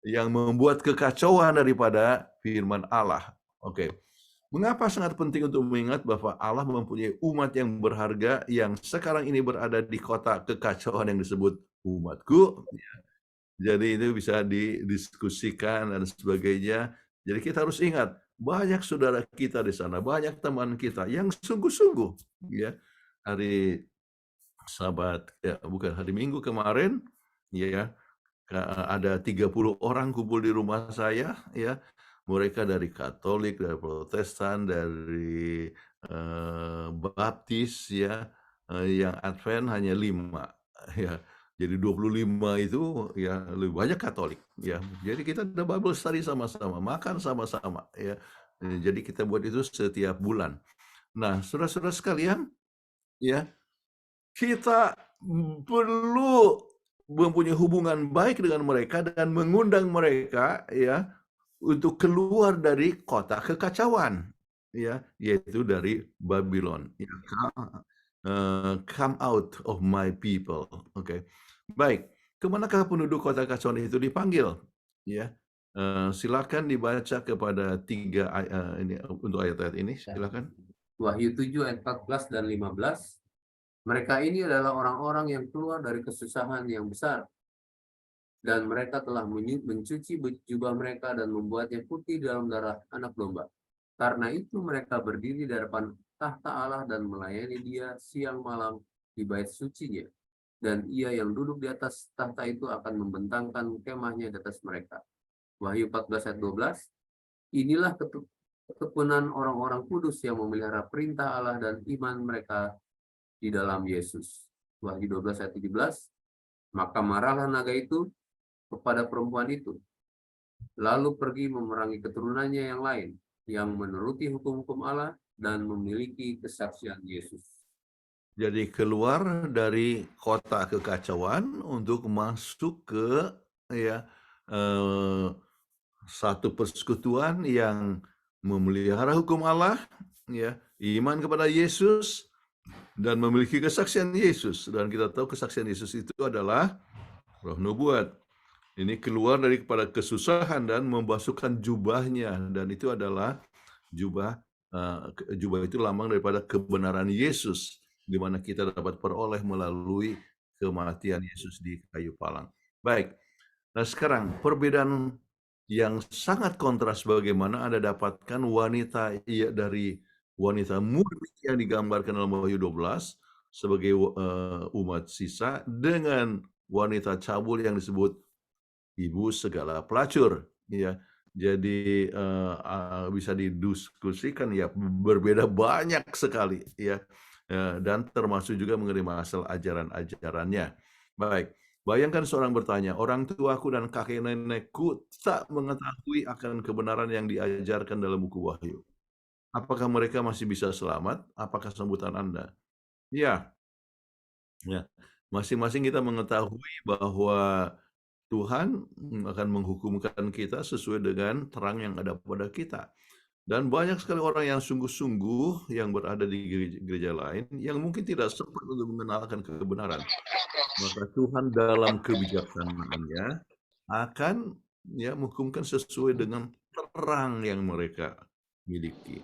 yang membuat kekacauan daripada firman Allah. Oke. Mengapa sangat penting untuk mengingat bahwa Allah mempunyai umat yang berharga yang sekarang ini berada di kota kekacauan yang disebut umatku. Jadi itu bisa didiskusikan dan sebagainya. Jadi kita harus ingat, banyak saudara kita di sana, banyak teman kita yang sungguh-sungguh, ya. Hari Sabat, ya, bukan hari Minggu kemarin, ya, ada 30 orang kumpul di rumah saya, ya. Mereka dari Katolik, dari Protestan, dari Baptis, ya, yang Advent hanya 5, ya. Jadi 25 itu, ya, lebih banyak Katolik, ya. Jadi kita ada Bible study sama-sama, makan sama-sama, ya. Jadi kita buat itu setiap bulan. Nah, saudara-saudara sekalian, ya, kita perlu mempunyai hubungan baik dengan mereka dan mengundang mereka ya untuk keluar dari kota kekacauan ya, yaitu dari Babylon. Ya, come out of my people. Oke. Baik, kemanakah penduduk kota kekacauan itu dipanggil? Ya. Silakan dibaca kepada ini untuk ayat-ayat ini, silakan. Wahyu 7 ayat 14 dan 15. Mereka ini adalah orang-orang yang keluar dari kesusahan yang besar. Dan mereka telah mencuci jubah mereka dan membuatnya putih dalam darah anak domba. Karena itu mereka berdiri di hadapan tahta Allah dan melayani Dia siang malam di bait sucinya. Dan Ia yang duduk di atas tahta itu akan membentangkan kemahnya di atas mereka. Wahyu 14 ayat 12. Inilah ketekunan orang-orang kudus yang memelihara perintah Allah dan iman mereka di dalam Yesus. Wahyu 12 ayat 17. Maka marahlah naga itu kepada perempuan itu, lalu pergi memerangi keturunannya yang lain, yang menuruti hukum-hukum Allah dan memiliki kesaksian Yesus. Jadi keluar dari kota kekacauan untuk masuk ke ya satu persekutuan yang memelihara hukum Allah, ya, iman kepada Yesus dan memiliki kesaksian Yesus. Dan kita tahu kesaksian Yesus itu adalah roh nubuat. Ini keluar daripada kesusahan dan membasuhkan jubahnya, dan itu adalah jubah itu lambang daripada kebenaran Yesus, di mana kita dapat peroleh melalui kematian Yesus di kayu palang. Baik, nah sekarang perbedaan yang sangat kontras bagaimana Anda dapatkan wanita dari wanita murni yang digambarkan dalam Wahyu 12 sebagai umat sisa dengan wanita cabul yang disebut ibu segala pelacur, ya. Jadi bisa didiskusikan ya, berbeda banyak sekali ya, dan termasuk juga mengenai asal ajaran-ajarannya. Baik, bayangkan seorang bertanya, orang tuaku dan kakek nenekku tak mengetahui akan kebenaran yang diajarkan dalam buku Wahyu. Apakah mereka masih bisa selamat? Apakah sambutan Anda? Ya, masing-masing kita mengetahui bahwa Tuhan akan menghukumkan kita sesuai dengan terang yang ada pada kita. Dan banyak sekali orang yang sungguh-sungguh yang berada di gereja lain yang mungkin tidak sempat untuk mengenalkan kebenaran. Maka Tuhan dalam kebijaksanaannya akan menghukumkan sesuai dengan terang yang mereka miliki.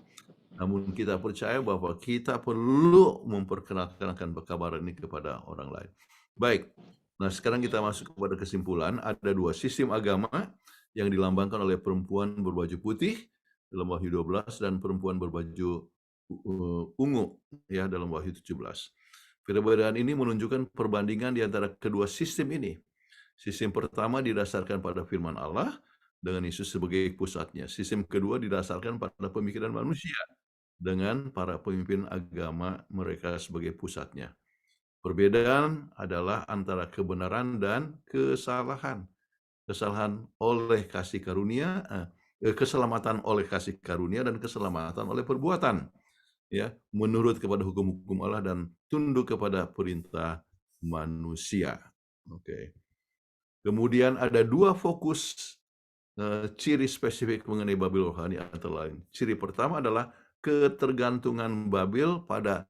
Namun kita percaya bahwa kita perlu memperkenalkan kabar ini kepada orang lain. Baik, nah sekarang kita masuk kepada kesimpulan. Ada dua sistem agama yang dilambangkan oleh perempuan berbaju putih dalam Wahyu 12 dan perempuan berbaju ungu ya dalam Wahyu 17. Perbedaan ini menunjukkan perbandingan di antara kedua sistem ini. Sistem pertama didasarkan pada firman Allah dengan Yesus sebagai pusatnya. Sistem kedua didasarkan pada pemikiran manusia dengan para pemimpin agama mereka sebagai pusatnya. Perbedaan adalah antara kebenaran dan kesalahan. Kesalahan oleh kasih karunia, keselamatan oleh kasih karunia dan keselamatan oleh perbuatan. Ya, menurut kepada hukum-hukum Allah dan tunduk kepada perintah manusia. Oke. Kemudian ada dua fokus ciri spesifik mengenai Babel rohani antara lain. Ciri pertama adalah ketergantungan Babel pada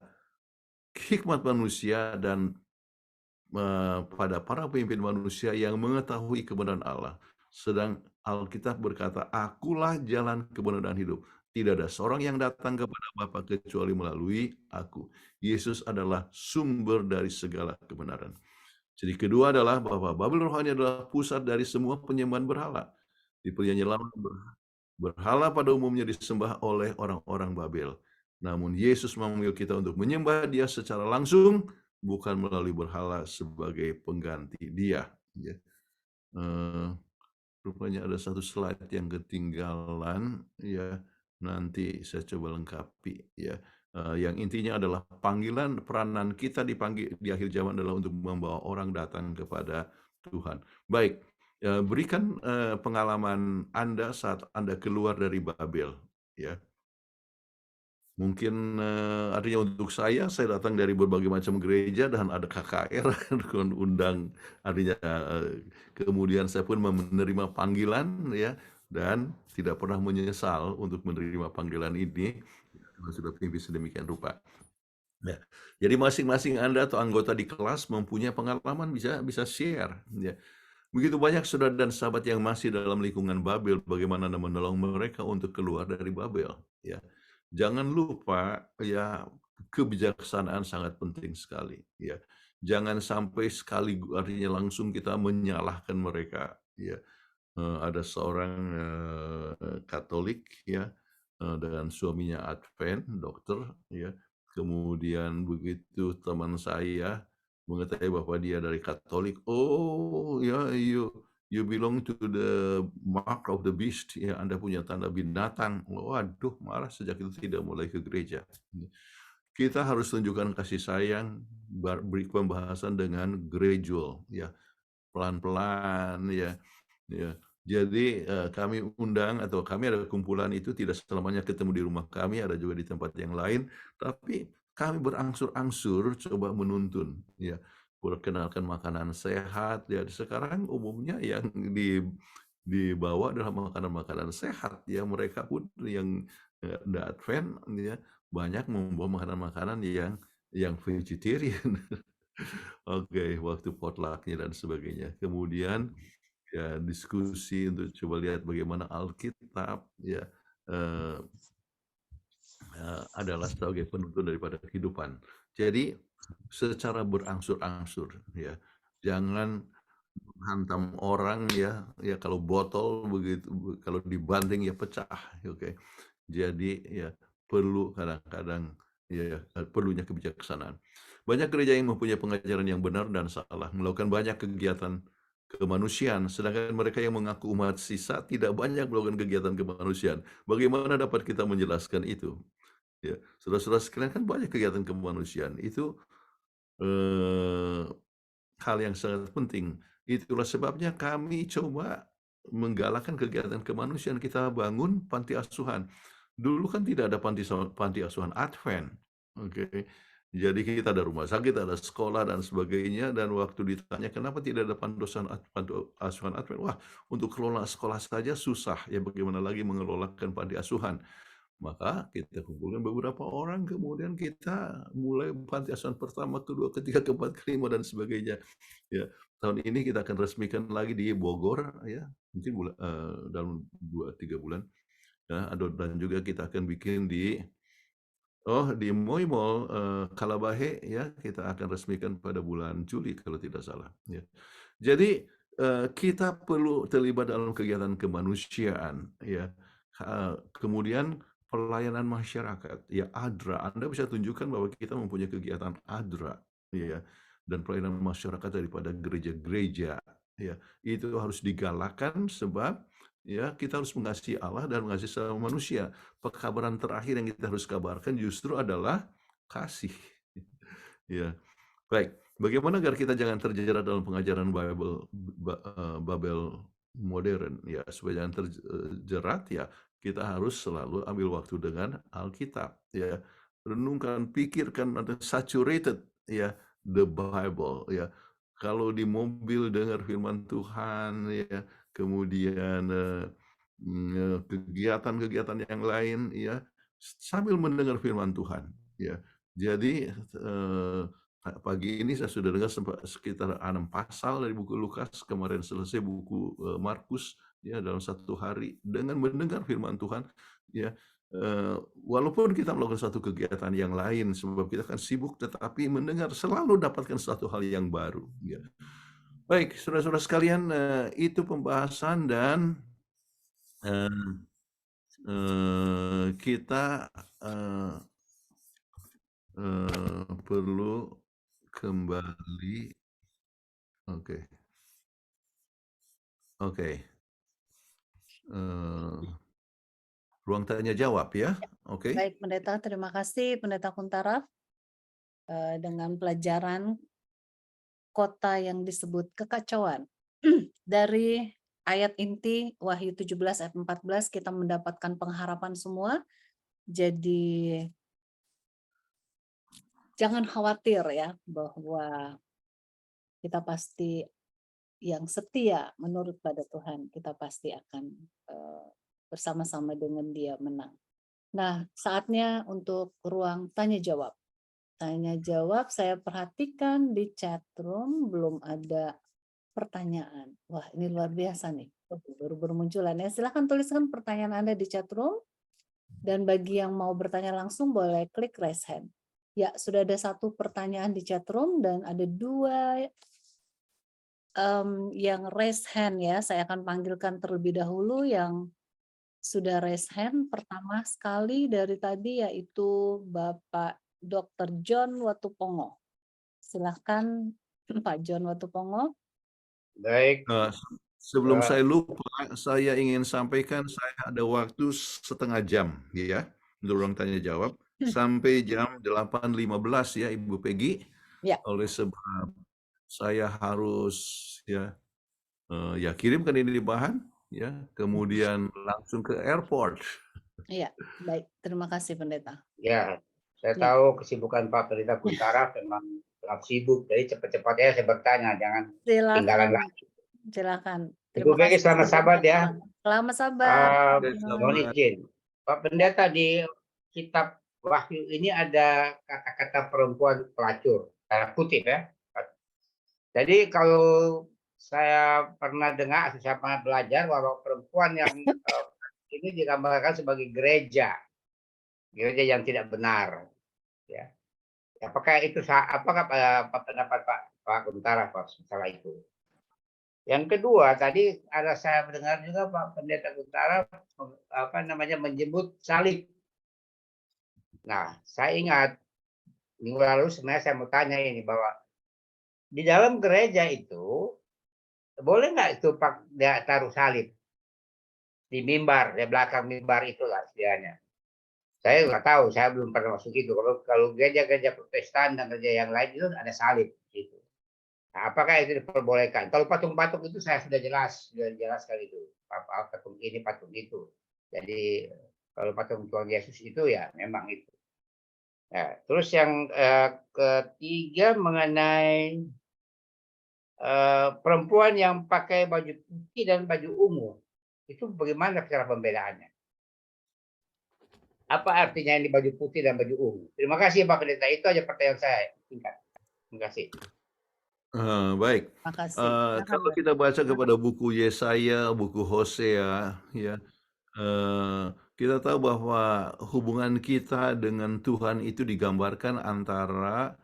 hikmat manusia dan pada para pemimpin manusia yang mengetahui kebenaran Allah. Sedang Alkitab berkata, akulah jalan kebenaran dan hidup. Tidak ada seorang yang datang kepada Bapa kecuali melalui aku. Yesus adalah sumber dari segala kebenaran. Jadi kedua adalah bahwa Babel rohani adalah pusat dari semua penyembahan berhala. Di Perjanjian Lama, berhala pada umumnya disembah oleh orang-orang Babel. Namun Yesus memanggil kita untuk menyembah Dia secara langsung, bukan melalui berhala sebagai pengganti Dia. Ya. Rupanya ada satu slide yang ketinggalan, ya. Nanti saya coba lengkapi, ya. Yang intinya adalah panggilan peranan kita dipanggil di akhir zaman adalah untuk membawa orang datang kepada Tuhan. Baik, berikan pengalaman Anda saat Anda keluar dari Babel, ya. Mungkin artinya untuk saya datang dari berbagai macam gereja dan ada KKR dengan undang artinya kemudian saya pun menerima panggilan ya dan tidak pernah menyesal untuk menerima panggilan ini karena sudah pimpin sedemikian rupa. Ya. Jadi masing-masing Anda atau anggota di kelas mempunyai pengalaman bisa share ya. Begitu banyak saudara dan sahabat yang masih dalam lingkungan Babel, bagaimana Anda menolong mereka untuk keluar dari Babel ya. Jangan lupa ya, kebijaksanaan sangat penting sekali ya. Jangan sampai sekali artinya langsung kita menyalahkan mereka ya. Ada seorang Katolik ya dan suaminya Advent, dokter ya. Kemudian begitu teman saya mengetahui bahwa dia dari Katolik, oh ya, you belong to the mark of the beast ya, Anda punya tanda binatang. Waduh, marah sejak itu tidak mulai ke gereja. Kita harus tunjukkan kasih sayang, beri pembahasan dengan gradual ya, pelan-pelan ya. Ya, jadi kami undang atau kami ada kumpulan itu tidak selamanya ketemu di rumah kami, ada juga di tempat yang lain, tapi kami berangsur-angsur coba menuntun, ya, perkenalkan makanan sehat. Ya, sekarang umumnya yang dibawa adalah makanan-makanan sehat. Ya, mereka pun yang Advent, ya, banyak membawa makanan-makanan yang vegetarian. Oke, waktu potlucknya dan sebagainya. Kemudian ya diskusi untuk coba lihat bagaimana Alkitab ya eh, adalah sebagai penuntun daripada kehidupan. Jadi secara berangsur-angsur ya, jangan hantam orang ya, ya kalau botol begitu kalau dibanting ya pecah, oke. Jadi ya perlu kadang-kadang ya perlunya kebijaksanaan. Banyak gereja yang mempunyai pengajaran yang benar dan salah, melakukan banyak kegiatan kemanusiaan, sedangkan mereka yang mengaku umat sisa tidak banyak melakukan kegiatan kemanusiaan. Bagaimana dapat kita menjelaskan itu? Ya, saudara-saudara sekalian, kan banyak kegiatan kemanusiaan. Itu hal yang sangat penting. Itulah sebabnya kami coba menggalakkan kegiatan kemanusiaan. Kita bangun panti asuhan. Dulu kan tidak ada panti asuhan Advent. Oke. Jadi kita ada rumah sakit, ada sekolah dan sebagainya, dan waktu ditanya kenapa tidak ada panti asuhan Advent, wah, untuk kelola sekolah saja susah, ya bagaimana lagi mengelolakan panti asuhan. Maka kita kumpulkan beberapa orang, kemudian kita mulai panti asuhan pertama, kedua, ketiga, keempat, kelima, dan sebagainya. Ya, tahun ini kita akan resmikan lagi di Bogor, ya, mungkin dalam 2-3 bulan. Ya, dan juga kita akan bikin di Moi Mall, Kalabahe, ya, kita akan resmikan pada bulan Juli kalau tidak salah. Ya. Jadi kita perlu terlibat dalam kegiatan kemanusiaan, ya. Kemudian pelayanan masyarakat, ya, ADRA. Anda bisa tunjukkan bahwa kita mempunyai kegiatan ADRA, ya, dan pelayanan masyarakat daripada gereja-gereja, ya. Itu harus digalakkan sebab ya kita harus mengasihi Allah dan mengasihi sesama manusia. Pekabaran terakhir yang kita harus kabarkan justru adalah kasih. Ya, baik. Bagaimana agar kita jangan terjerat dalam pengajaran Babel modern? Ya, supaya jangan terjerat, ya kita harus selalu ambil waktu dengan Alkitab. Ya, renungkan, pikirkan, atau saturated, ya, the Bible. Ya, kalau di mobil dengar firman Tuhan, ya, kemudian kegiatan-kegiatan yang lain, ya, sambil mendengar firman Tuhan. Ya, jadi pagi ini saya sudah dengar sekitar 6 pasal dari buku Lukas, kemarin selesai buku Markus, ya, dalam 1 hari dengan mendengar firman Tuhan, ya. Walaupun kita melakukan satu kegiatan yang lain sebab kita kan sibuk, tetapi mendengar selalu dapatkan satu hal yang baru, ya. Baik, saudara-saudara sekalian, itu pembahasan dan kita perlu kembali. Oke. Ruang tanya jawab ya. Oke. Baik, Pendeta, terima kasih Pendeta Kuntara dengan pelajaran kota yang disebut kekacauan. Dari ayat inti Wahyu 17 ayat 14 kita mendapatkan pengharapan semua. Jadi jangan khawatir ya bahwa kita pasti yang setia menurut pada Tuhan, kita pasti akan bersama-sama dengan Dia menang. Nah, saatnya untuk ruang tanya jawab. Tanya jawab, saya perhatikan di chat room belum ada pertanyaan. Wah, ini luar biasa nih. Baru bermunculan ya. Silahkan tuliskan pertanyaan Anda di chat room. Dan bagi yang mau bertanya langsung boleh klik raise hand. Ya, sudah ada 1 pertanyaan di chat room dan ada 2 yang raise hand ya. Saya akan panggilkan terlebih dahulu yang sudah raise hand. Pertama sekali dari tadi yaitu Bapak Dr. John Watupongo. Silahkan Pak John Watupongo. Baik, Sebelum Ya. saya lupa, saya ingin sampaikan saya ada waktu setengah jam ya untuk ruang tanya jawab sampai jam 8.15 ya Ibu Peggy. Ya. Oleh sebab saya harus kirimkan ini bahan ya, kemudian langsung ke airport. Iya, baik. Terima kasih Pendeta. ya, saya Ya. tahu kesibukan Pak Pendeta Kuntara memang sangat sibuk, jadi cepat-cepat ya saya bertanya, jangan ketinggalan Silakan. lagi. Silakan. Ibu Peggy, selamat sudah sahabat ya. datang. Selamat sabar. Mohon izin, Pak Pendeta, di kitab Wahyu ini ada kata-kata perempuan pelacur, tanda kutip ya. Jadi kalau saya pernah dengar, saya pernah belajar bahwa perempuan yang ini digambarkan sebagai gereja yang tidak benar. Ya, apakah itu apakah pendapat Pak Kuntara masalah itu? Yang kedua, tadi ada saya mendengar juga Pak Pendeta Kuntara menyebut salib. Nah, saya ingat minggu lalu sebenarnya saya mau tanya ini bahwa di dalam gereja itu boleh nggak itu Pak dia taruh salib di mimbar, di belakang mimbar itulah istilahnya. Saya nggak tahu, saya belum pernah masuk itu. Kalau gereja-gereja Protestan dan gereja yang lain itu ada salib gitu. Nah, apakah itu diperbolehkan? Kalau patung-patung itu saya sudah jelaskan itu. Patung ini, patung itu. Jadi kalau patung Tuhan Yesus itu ya memang itu. Nah, terus yang ketiga mengenai perempuan yang pakai baju putih dan baju ungu. Itu bagaimana cara pembedaannya? Apa artinya ini baju putih dan baju ungu? Terima kasih Pak Pendeta. Itu aja pertanyaan saya. Singkat. Terima kasih. Baik. Terima kasih. Kalau kita baca kepada buku Yesaya, buku Hosea, ya, kita tahu bahwa hubungan kita dengan Tuhan itu digambarkan antara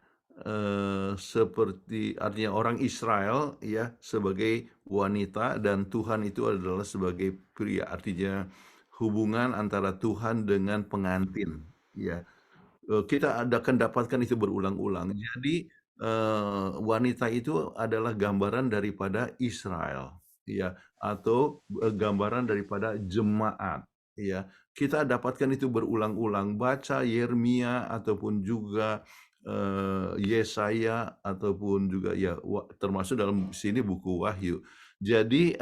seperti artinya orang Israel ya sebagai wanita dan Tuhan itu adalah sebagai pria. Artinya hubungan antara Tuhan dengan pengantin. Ya, kita akan dapatkan itu berulang-ulang. Jadi wanita itu adalah gambaran daripada Israel, ya, atau gambaran daripada jemaat, ya. Kita dapatkan itu berulang-ulang. Baca Yeremia ataupun juga Yesaya ataupun juga ya termasuk dalam sini buku Wahyu. Jadi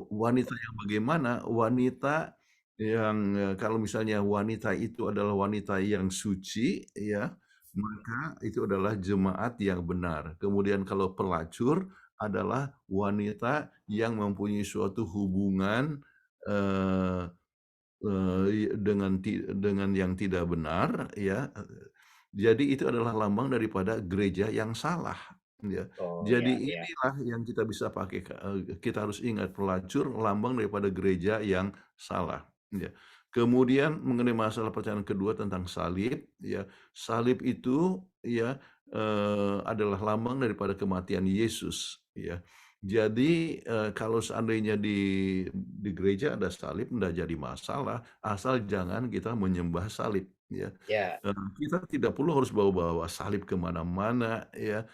wanita yang bagaimana? Wanita yang kalau misalnya wanita itu adalah wanita yang suci, ya, maka itu adalah jemaat yang benar. Kemudian kalau pelacur adalah wanita yang mempunyai suatu hubungan dengan yang tidak benar, ya. Jadi itu adalah lambang daripada gereja yang salah, ya. Jadi inilah yang kita bisa pakai. Kita harus ingat pelacur lambang daripada gereja yang salah. Ya. Kemudian mengenai masalah percayaan kedua tentang salib, ya, salib itu ya adalah lambang daripada kematian Yesus, ya. Jadi kalau seandainya di gereja ada salib tidak jadi masalah, asal jangan kita menyembah salib, ya. Kita tidak perlu harus bawa-bawa salib kemana-mana, ya.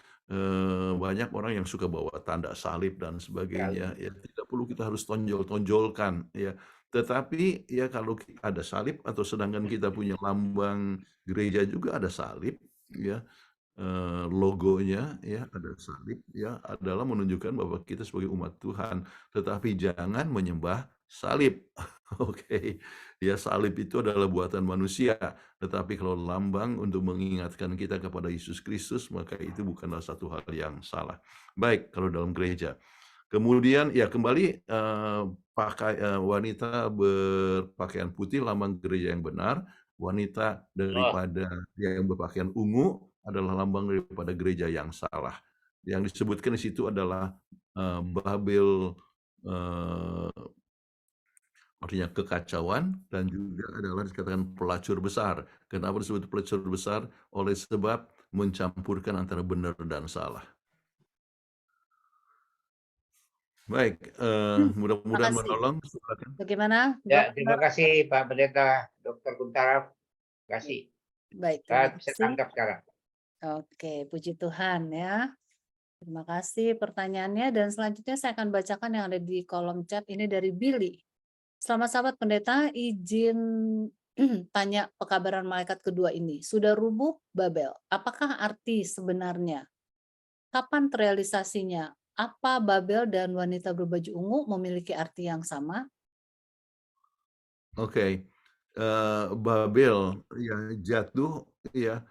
Banyak orang yang suka bawa tanda salib dan sebagainya, ya. Tidak perlu kita harus tonjol-tonjolkan, ya. Tetapi ya kalau ada salib atau sedangkan kita punya lambang gereja juga ada salib, ya, logonya ya ada salib, ya, adalah menunjukkan bahwa kita sebagai umat Tuhan, tetapi jangan menyembah salib. Oke, ya salib itu adalah buatan manusia, tetapi kalau lambang untuk mengingatkan kita kepada Yesus Kristus, maka itu bukanlah satu hal yang salah. Baik, kalau dalam gereja. Kemudian ya kembali wanita berpakaian putih lambang gereja yang benar, wanita daripada yang berpakaian ungu adalah lambang daripada gereja yang salah. Yang disebutkan di situ adalah Babel, artinya kekacauan, dan juga adalah dikatakan pelacur besar. Kenapa disebut pelacur besar? Oleh sebab mencampurkan antara benar dan salah. Baik, mudah-mudahan kasih. menolong. Silakan. Bagaimana? Ya, Dokter? terima kasih Pak Pendeta Dr. Kuntara. Terima kasih. Baik, Saya terima bisa kasih. tangkap sekarang. Oke, puji Tuhan ya. Terima kasih pertanyaannya, dan selanjutnya saya akan bacakan yang ada di kolom chat ini dari Billy. Selamat sahabat pendeta, izin tanya pekabaran malaikat kedua ini. Sudah rubuh Babel, apakah arti sebenarnya? Kapan terrealisasinya? Apa Babel dan wanita berbaju ungu memiliki arti yang sama? Oke, Babel ya jatuh ya,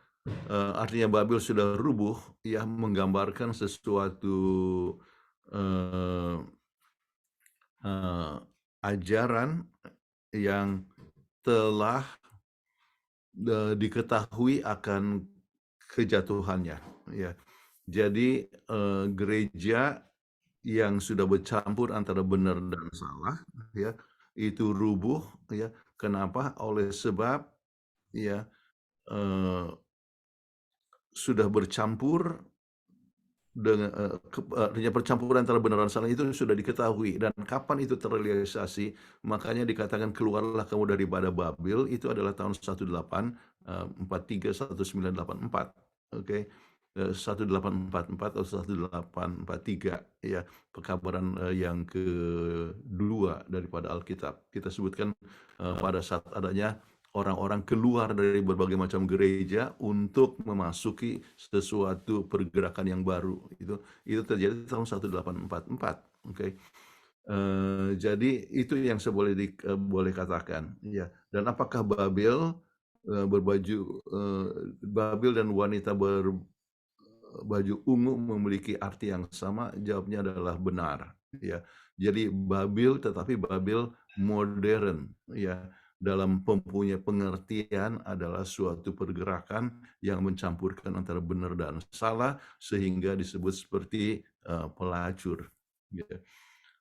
artinya Babel sudah rubuh ya, menggambarkan sesuatu ajaran yang telah diketahui akan kejatuhannya ya. Jadi gereja yang sudah bercampur antara benar dan salah ya, itu rubuh ya. Kenapa? Oleh sebab ya sudah bercampur dengan artinya percampuran antara benar dan salah itu sudah diketahui, dan kapan itu terrealisasi, makanya dikatakan keluarlah kamu daripada Babel, itu adalah tahun 1843 1984. Oke. 1844 atau 1843 ya, pekabaran yang kedua daripada Alkitab. Kita sebutkan pada saat adanya orang-orang keluar dari berbagai macam gereja untuk memasuki sesuatu pergerakan yang baru. Itu terjadi tahun 1844. Oke. Jadi itu yang saya boleh katakan ya. Dan apakah Babel Babel dan wanita berbaju ungu memiliki arti yang sama? Jawabnya adalah benar ya. Jadi Babel, tetapi Babel modern ya, dalam mempunyai pengertian adalah suatu pergerakan yang mencampurkan antara benar dan salah sehingga disebut seperti pelacur.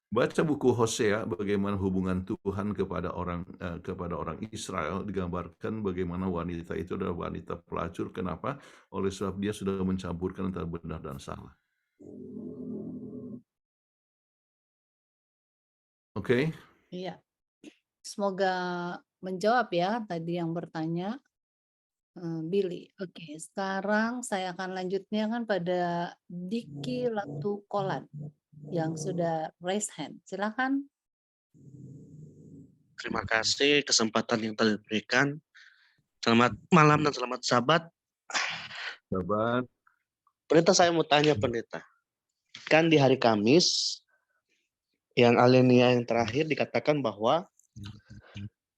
Baca buku Hosea, bagaimana hubungan Tuhan kepada orang Israel, digambarkan bagaimana wanita itu adalah wanita pelacur. Kenapa? Oleh sebab dia sudah mencampurkan antara benar dan salah. Oke. Iya. Semoga menjawab ya tadi yang bertanya Billy. Oke, sekarang saya akan lanjutnya kan pada Diki Latu Kolan yang sudah raise hand. Silakan. Terima kasih kesempatan yang telah diberikan. Selamat malam dan selamat sahabat. Sahabat. Pendeta, saya mau tanya pendeta. Kan di hari Kamis yang alenia yang terakhir dikatakan bahwa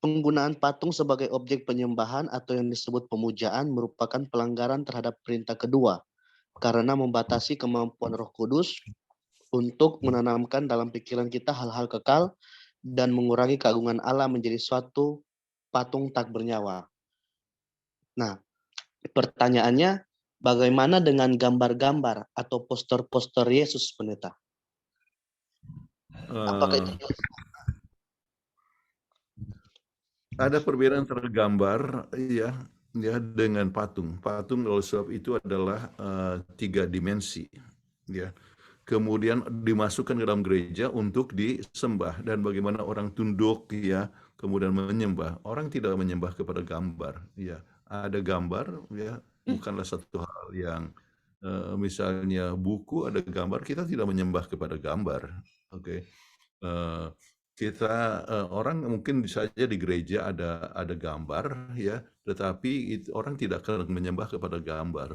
penggunaan patung sebagai objek penyembahan atau yang disebut pemujaan merupakan pelanggaran terhadap perintah kedua karena membatasi kemampuan Roh Kudus untuk menanamkan dalam pikiran kita hal-hal kekal dan mengurangi keagungan Allah menjadi suatu patung tak bernyawa. Nah, pertanyaannya, bagaimana dengan gambar-gambar atau poster-poster Yesus, pendeta? Apakah itu ada perbedaan antara gambar ya dengan patung. Patung oleh sebab itu adalah 3 dimensi ya. Kemudian dimasukkan ke dalam gereja untuk disembah, dan bagaimana orang tunduk ya, kemudian menyembah. Orang tidak menyembah kepada gambar ya. Ada gambar ya, bukanlah satu hal yang misalnya buku ada gambar, kita tidak menyembah kepada gambar. Oke. Kita orang mungkin saja di gereja ada gambar ya, tetapi orang tidak akan menyembah kepada gambar.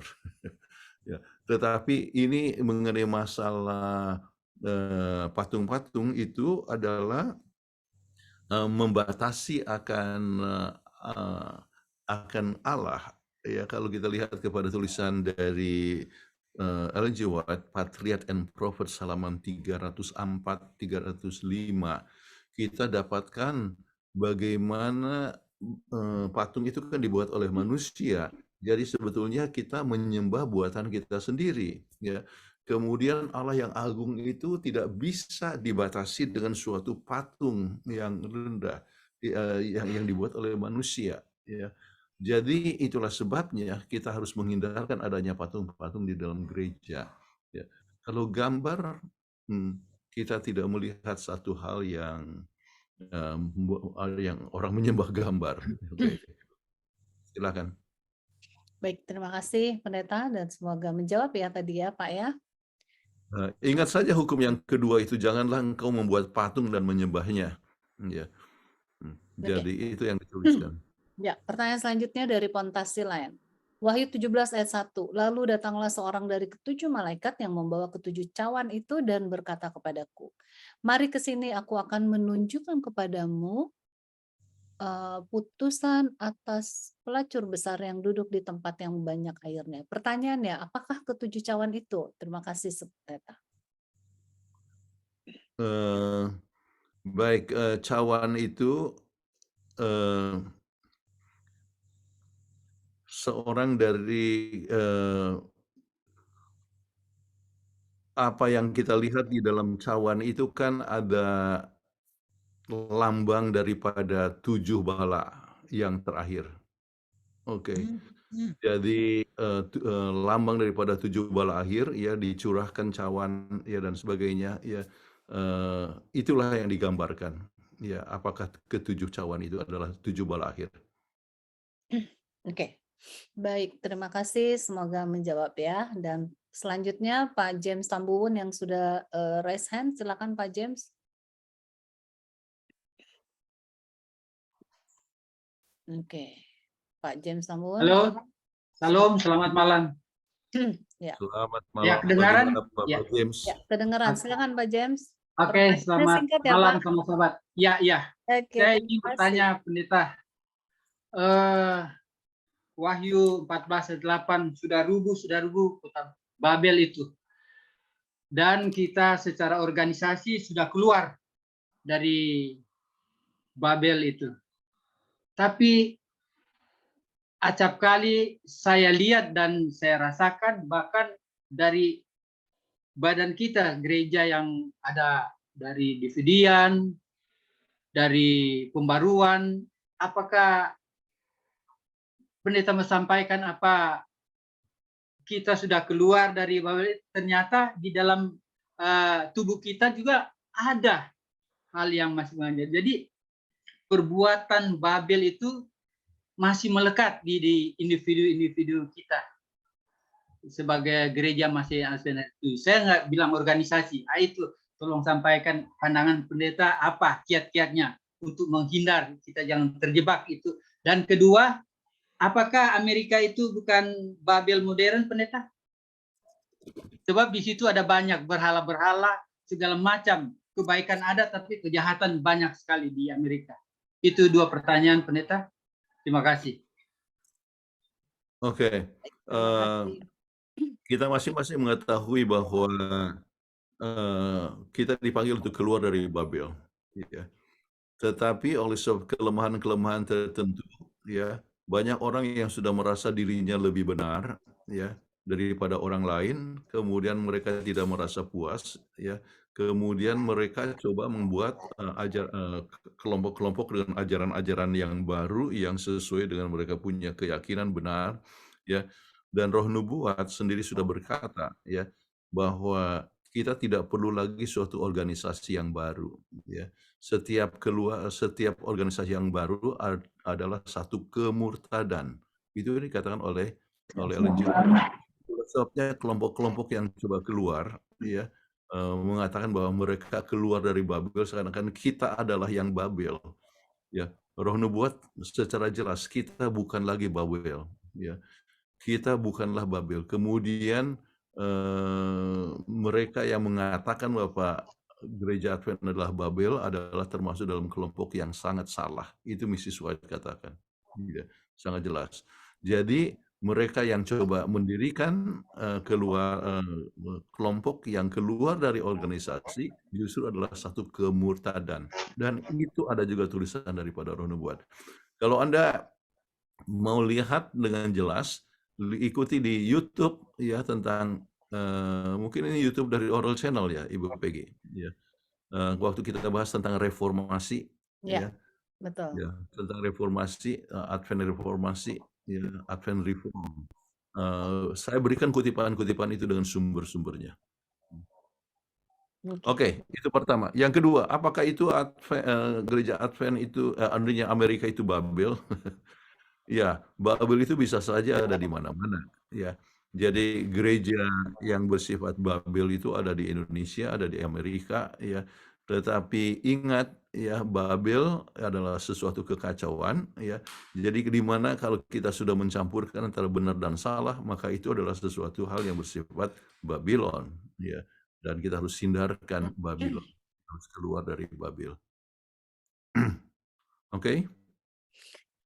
Ya, tetapi ini mengenai masalah patung-patung itu adalah membatasi akan Allah. Ya, kalau kita lihat kepada tulisan dari Ellen G. White, Patriot and Prophet halaman 304-305, kita dapatkan bagaimana patung itu kan dibuat oleh manusia. Jadi sebetulnya kita menyembah buatan kita sendiri. Ya. Kemudian Allah yang agung itu tidak bisa dibatasi dengan suatu patung yang rendah, yang dibuat oleh manusia. Ya. Jadi itulah sebabnya kita harus menghindarkan adanya patung-patung di dalam gereja. Ya. Kalau gambar, kita tidak melihat satu hal yang orang menyembah gambar. Oke. Silakan. Baik, terima kasih Pendeta dan semoga menjawab ya tadi ya Pak ya. Ingat saja hukum yang kedua itu, janganlah engkau membuat patung dan menyembahnya. Ya. Jadi itu yang dituliskan. Ya, pertanyaan selanjutnya dari Pontas Silayan. Wahyu 17 ayat 1. Lalu datanglah seorang dari ketujuh malaikat yang membawa ketujuh cawan itu dan berkata kepadaku, mari ke sini, aku akan menunjukkan kepadamu putusan atas pelacur besar yang duduk di tempat yang banyak airnya. Pertanyaannya, apakah ketujuh cawan itu? Terima kasih, Pendeta. Baik, cawan itu seorang dari apa yang kita lihat di dalam cawan itu kan ada lambang daripada 7 bala yang terakhir. Oke. Jadi lambang daripada 7 bala akhir ya, dicurahkan cawan ya dan sebagainya ya, itulah yang digambarkan. Ya, apakah ketujuh cawan itu adalah 7 bala akhir? Oke. Baik, terima kasih. Semoga menjawab ya. Dan selanjutnya Pak James Tambuwun yang sudah raise hand. Silakan Pak James. Oke. Pak James Tambuwun. Halo, salam, selamat malam. Ya. Selamat malam. Ya, kedengaran? Bagaimana, Bapak Ya. James? Ya, kedengaran. Silakan Pak James. Oke, selamat singkat ya, malam Pak. sama sahabat. Ya, ya. Oke, Saya terima ingin kasih. bertanya Pendeta. Wahyu 14 ayat 8 sudah rubuh kota Babel itu. Dan kita secara organisasi sudah keluar dari Babel itu. Tapi acap kali saya lihat dan saya rasakan bahkan dari badan kita, gereja yang ada dari dividian, dari pembaruan, apakah Pendeta menyampaikan apa kita sudah keluar dari Babel? Ternyata di dalam tubuh kita juga ada hal yang masih mengajar. Jadi perbuatan Babel itu masih melekat di individu-individu kita. Sebagai gereja masih asli itu. Saya nggak bilang organisasi. Itu tolong sampaikan pandangan Pendeta apa kiat-kiatnya untuk menghindar kita jangan terjebak itu. Dan kedua, apakah Amerika itu bukan Babel modern, Pendeta? Sebab di situ ada banyak berhala-berhala, segala macam kebaikan ada, tapi kejahatan banyak sekali di Amerika. Itu dua pertanyaan, Pendeta. Terima kasih. Oke. Kita masing-masing mengetahui bahwa kita dipanggil untuk keluar dari Babel. Ya. Tetapi oleh sebab kelemahan-kelemahan tertentu, ya, banyak orang yang sudah merasa dirinya lebih benar, ya, daripada orang lain. Kemudian mereka tidak merasa puas, ya. Kemudian mereka coba membuat kelompok-kelompok dengan ajaran-ajaran yang baru yang sesuai dengan mereka punya keyakinan benar, ya. Dan Roh Nubuat sendiri sudah berkata, ya, bahwa kita tidak perlu lagi suatu organisasi yang baru, ya. Setiap organisasi yang baru adalah satu kemurtadan. Itu dikatakan oleh Ellen G. White. Sebabnya kelompok-kelompok yang coba keluar, ya, mengatakan bahwa mereka keluar dari Babel seakan-akan kita adalah yang Babel. Ya, Roh Nubuat secara jelas kita bukan lagi Babel. Ya, kita bukanlah Babel. Kemudian mereka yang mengatakan bahwa gereja Advent adalah Babel adalah termasuk dalam kelompok yang sangat salah. Itu Mrs. White katakan. Ya, sangat jelas. Jadi mereka yang coba mendirikan kelompok yang keluar dari organisasi justru adalah satu kemurtadan. Dan itu ada juga tulisan daripada Roh Nubuat. Kalau Anda mau lihat dengan jelas, ikuti di YouTube ya tentang mungkin ini YouTube dari Oral Channel ya, Ibu Peggy. Ya. Waktu kita bahas tentang reformasi, Ya, ya, betul. ya tentang reformasi, Advent reformasi, ya, Advent reform. Saya berikan kutipan-kutipan itu dengan sumber-sumbernya. Oke, itu pertama. Yang kedua, apakah itu gereja Advent itu, artinya Amerika itu Babel? Ya, Babel itu bisa saja ada di mana-mana, ya. Jadi gereja yang bersifat Babel itu ada di Indonesia, ada di Amerika, ya. Tetapi ingat, ya, Babel adalah sesuatu kekacauan, ya. Jadi di mana kalau kita sudah mencampurkan antara benar dan salah, maka itu adalah sesuatu hal yang bersifat Babylon, ya. Dan kita harus hindarkan Babylon, harus keluar dari Babel. Oke?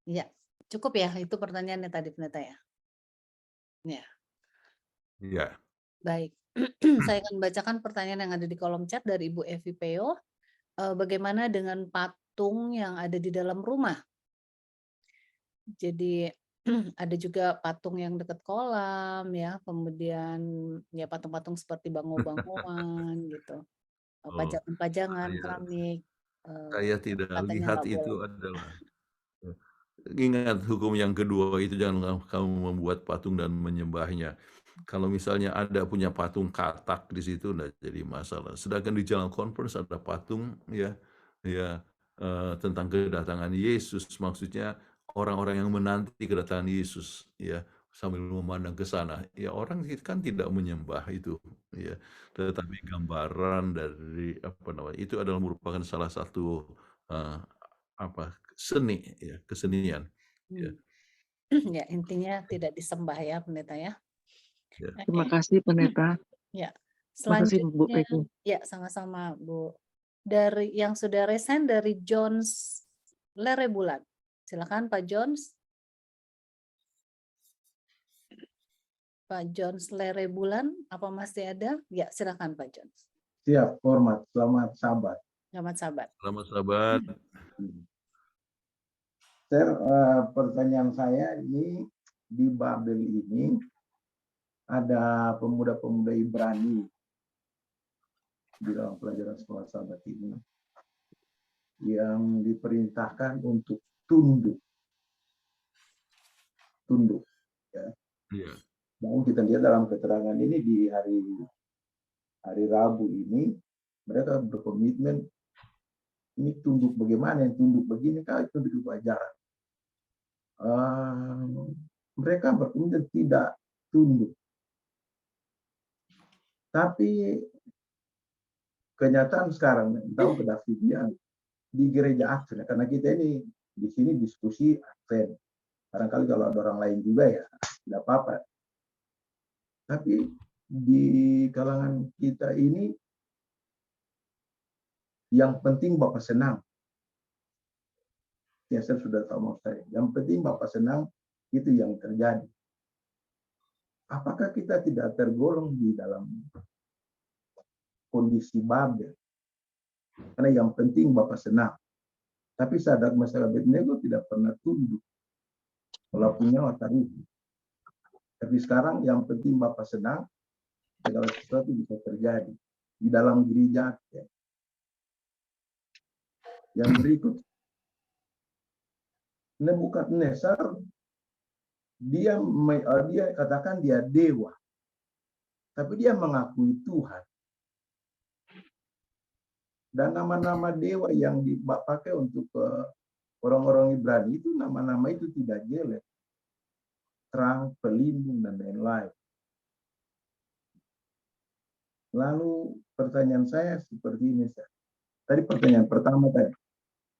Ya, cukup ya itu pertanyaannya tadi Pendeta ya. Ya, Ya. baik. Saya akan bacakan pertanyaan yang ada di kolom chat dari Ibu Evi Peo. Bagaimana dengan patung yang ada di dalam rumah? Jadi ada juga patung yang dekat kolam ya, kemudian ya patung-patung seperti bango-bangoan gitu. Oh, Pajangan-pajangan saya keramik. saya tidak Katanya lihat nggak itu boleh. adalah ingat hukum yang kedua itu jangan kamu membuat patung dan menyembahnya. Kalau misalnya ada punya patung katak di situ enggak jadi masalah. Sedangkan di Jalan Conference ada patung ya tentang kedatangan Yesus, maksudnya orang-orang yang menanti kedatangan Yesus ya sambil memandang ke sana. Ya orang kan tidak menyembah itu ya, tetapi gambaran dari apa namanya itu adalah merupakan salah satu seni ya, kesenian. Ya. Ya, intinya tidak disembah ya Pendeta ya. Ya. Terima kasih Pendeta. Ya. Terima kasih Bu Selanjutnya, Peggy. ya sama-sama Bu. Dari yang sudah resign dari Jones Lerebulan. Silakan Pak Jones. Pak Jones Lerebulan, apa masih ada? Ya, silakan Pak Jones. Siap, hormat. Selamat sabat. Selamat sabat. Selamat sabat. Pertanyaan saya ini di Babel ini ada pemuda-pemuda Ibrani di dalam pelajaran sekolah sahabat ini yang diperintahkan untuk tunduk ya. Iya. Dan kita lihat dalam keterangan ini di hari Rabu ini mereka berkomitmen ini tunduk bagaimana, yang tunduk begini kan tunduk upacara. Mereka berkomitmen tidak tunduk. Tapi kenyataan sekarang tahu kedafidian di gereja Advent, karena kita ini di sini diskusi Advent. Barangkali kalau ada orang lain juga ya tidak apa-apa. Tapi di kalangan kita ini yang penting Bapak senang. Ya saya sudah tahu mau saya. Yang penting Bapak senang itu yang terjadi. Apakah kita tidak tergolong di dalam kondisi Babel? Karena yang penting Bapak senang. Tapi Sadrak Mesra Abednego tidak pernah tunduk. Walaupun nyawa taruh. Tapi sekarang yang penting Bapak senang, segala sesuatu bisa terjadi di dalam gereja. Ya. Yang berikut, Nebukadnezar dia katakan dia dewa, tapi dia mengakui Tuhan. Dan nama-nama dewa yang dipakai untuk orang-orang Ibrani itu nama-nama itu tidak jelek, terang, pelindung dan lain-lain. Lalu pertanyaan saya seperti ini. Tadi pertanyaan pertama tadi.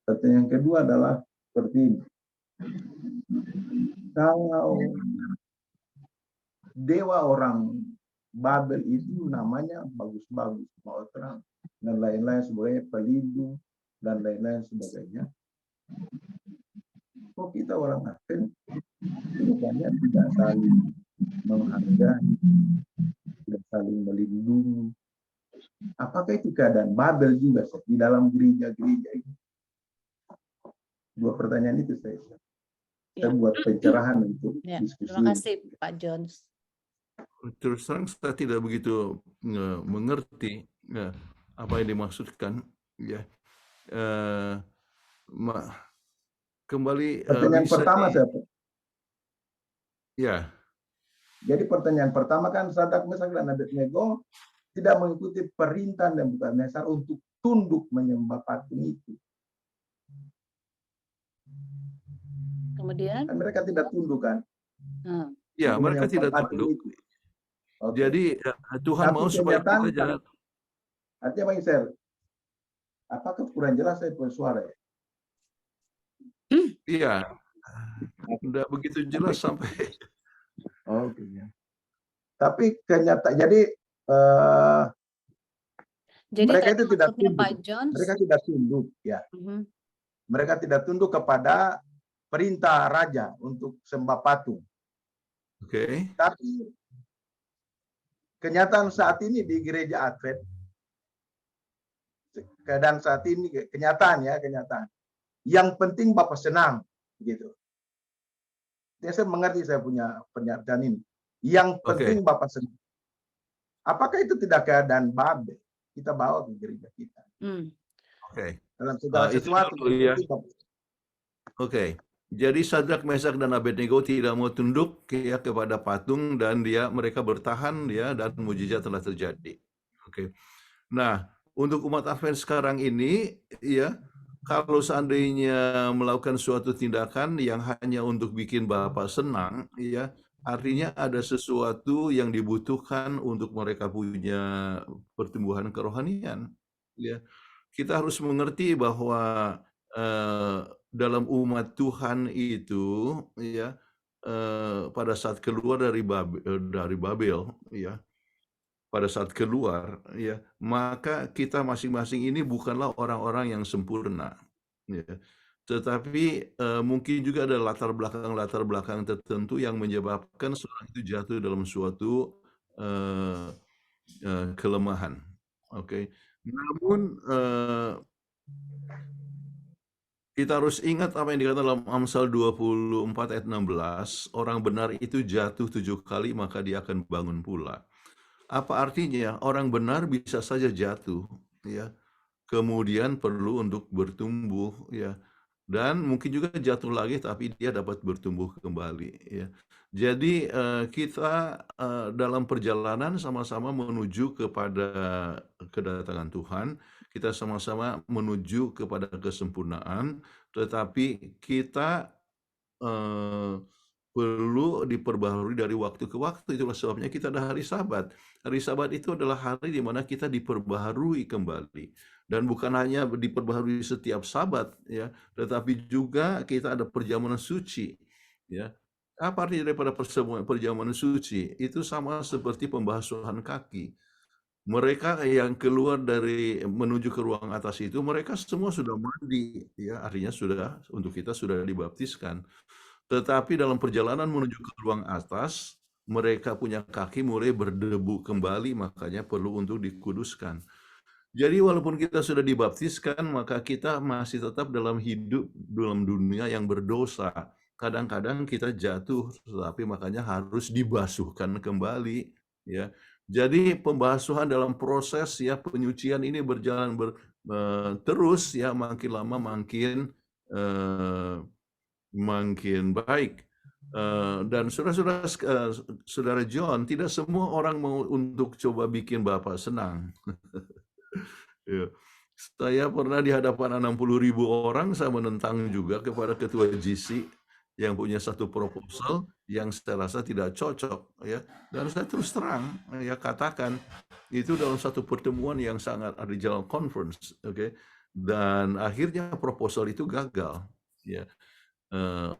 Pertanyaan kedua adalah seperti ini. Kalau dewa orang Babel itu namanya bagus-bagus, mau terang. dan lain-lain sebagainya, pelindung dan lain-lain sebagainya. Kok kita orang Advent rupanya tidak saling menghargai, tidak saling melindungi. Apakah itu keadaan Babel juga di dalam gereja-gereja ini? Dua pertanyaan itu saya buat pencerahan untuk diskusi. Terima kasih Pak Jones. Terus terang saya tidak begitu mengerti apa yang dimaksudkan. Ya, kembali pertanyaan bisa pertama saya. Ya. Jadi pertanyaan pertama kan Sadrak, Mesak, dan Abednego tidak mengikuti perintah Nebukadnezar untuk tunduk menyembah patung itu. Kemudian? Kan mereka tidak tunduk kan? Ya, mereka tidak tunduk. Okay. Jadi Tuhan mau supaya kita jangan. Artinya Bang Isel, apakah kurang jelas saya punya suara ya? Iya, tidak begitu jelas sampai. Oke. Tapi kenyataan, jadi mereka itu tidak tunduk. Pak Jones, mereka tidak tunduk, ya. Mereka tidak tunduk kepada perintah raja untuk sembah patung. Oke. Tapi kenyataan saat ini di gereja Advent, keadaan saat ini kenyataan. Yang penting Bapak senang, gitu. Ya, saya mengerti, saya punya pernyataan ini. Yang penting Bapak senang. Apakah itu tidak keadaan Babel? Kita bawa ke gereja kita. Dalam segala sesuatu. Jadi Sadrak, Mesak, dan Abednego tidak mau tunduk ya kepada patung, dan mereka bertahan ya, dan mujizat telah terjadi. Nah, untuk umat Advent sekarang ini ya, kalau seandainya melakukan suatu tindakan yang hanya untuk bikin Bapak senang ya, artinya ada sesuatu yang dibutuhkan untuk mereka punya pertumbuhan kerohanian. Ya, kita harus mengerti bahwa dalam umat Tuhan itu, ya, pada saat keluar dari Babel, ya, pada saat keluar, ya, maka kita masing-masing ini bukanlah orang-orang yang sempurna, ya. Tetapi mungkin juga ada latar belakang tertentu yang menyebabkan seorang itu jatuh dalam suatu kelemahan. Namun kita harus ingat apa yang dikatakan dalam Amsal 24 ayat 16, orang benar itu jatuh 7 kali maka dia akan bangun pula. Apa artinya? Orang benar bisa saja jatuh, ya. Kemudian perlu untuk bertumbuh, ya. Dan mungkin juga jatuh lagi tapi dia dapat bertumbuh kembali, ya. Jadi kita dalam perjalanan sama-sama menuju kepada kedatangan Tuhan, kita sama-sama menuju kepada kesempurnaan, tetapi kita perlu diperbaharui dari waktu ke waktu. Itulah sebabnya kita ada hari Sabat. Hari Sabat itu adalah hari di mana kita diperbaharui kembali. Dan bukan hanya diperbaharui setiap Sabat, ya, tetapi juga kita ada perjamuan suci, ya. Apa artinya daripada perjamuan suci? Itu sama seperti pembasuhan kaki. Mereka yang keluar menuju ke ruang atas itu, mereka semua sudah mandi, ya, artinya untuk kita sudah dibaptiskan. Tetapi dalam perjalanan menuju ke ruang atas, mereka punya kaki mulai berdebu kembali, makanya perlu untuk dikuduskan. Jadi walaupun kita sudah dibaptiskan, maka kita masih tetap dalam hidup dalam dunia yang berdosa. Kadang-kadang kita jatuh, tetapi makanya harus dibasuhkan kembali, ya. Jadi pembasuhan dalam proses, ya, penyucian ini berjalan terus, ya, makin lama makin baik. Dan saudara John, tidak semua orang mau untuk coba bikin Bapak senang. Ya. Saya pernah di hadapan 60.000 orang, saya menentang juga kepada ketua GC yang punya satu proposal yang saya rasa tidak cocok, ya. Dan saya terus terang, ya, katakan itu dalam satu pertemuan yang sangat regional conference, dan akhirnya proposal itu gagal, ya.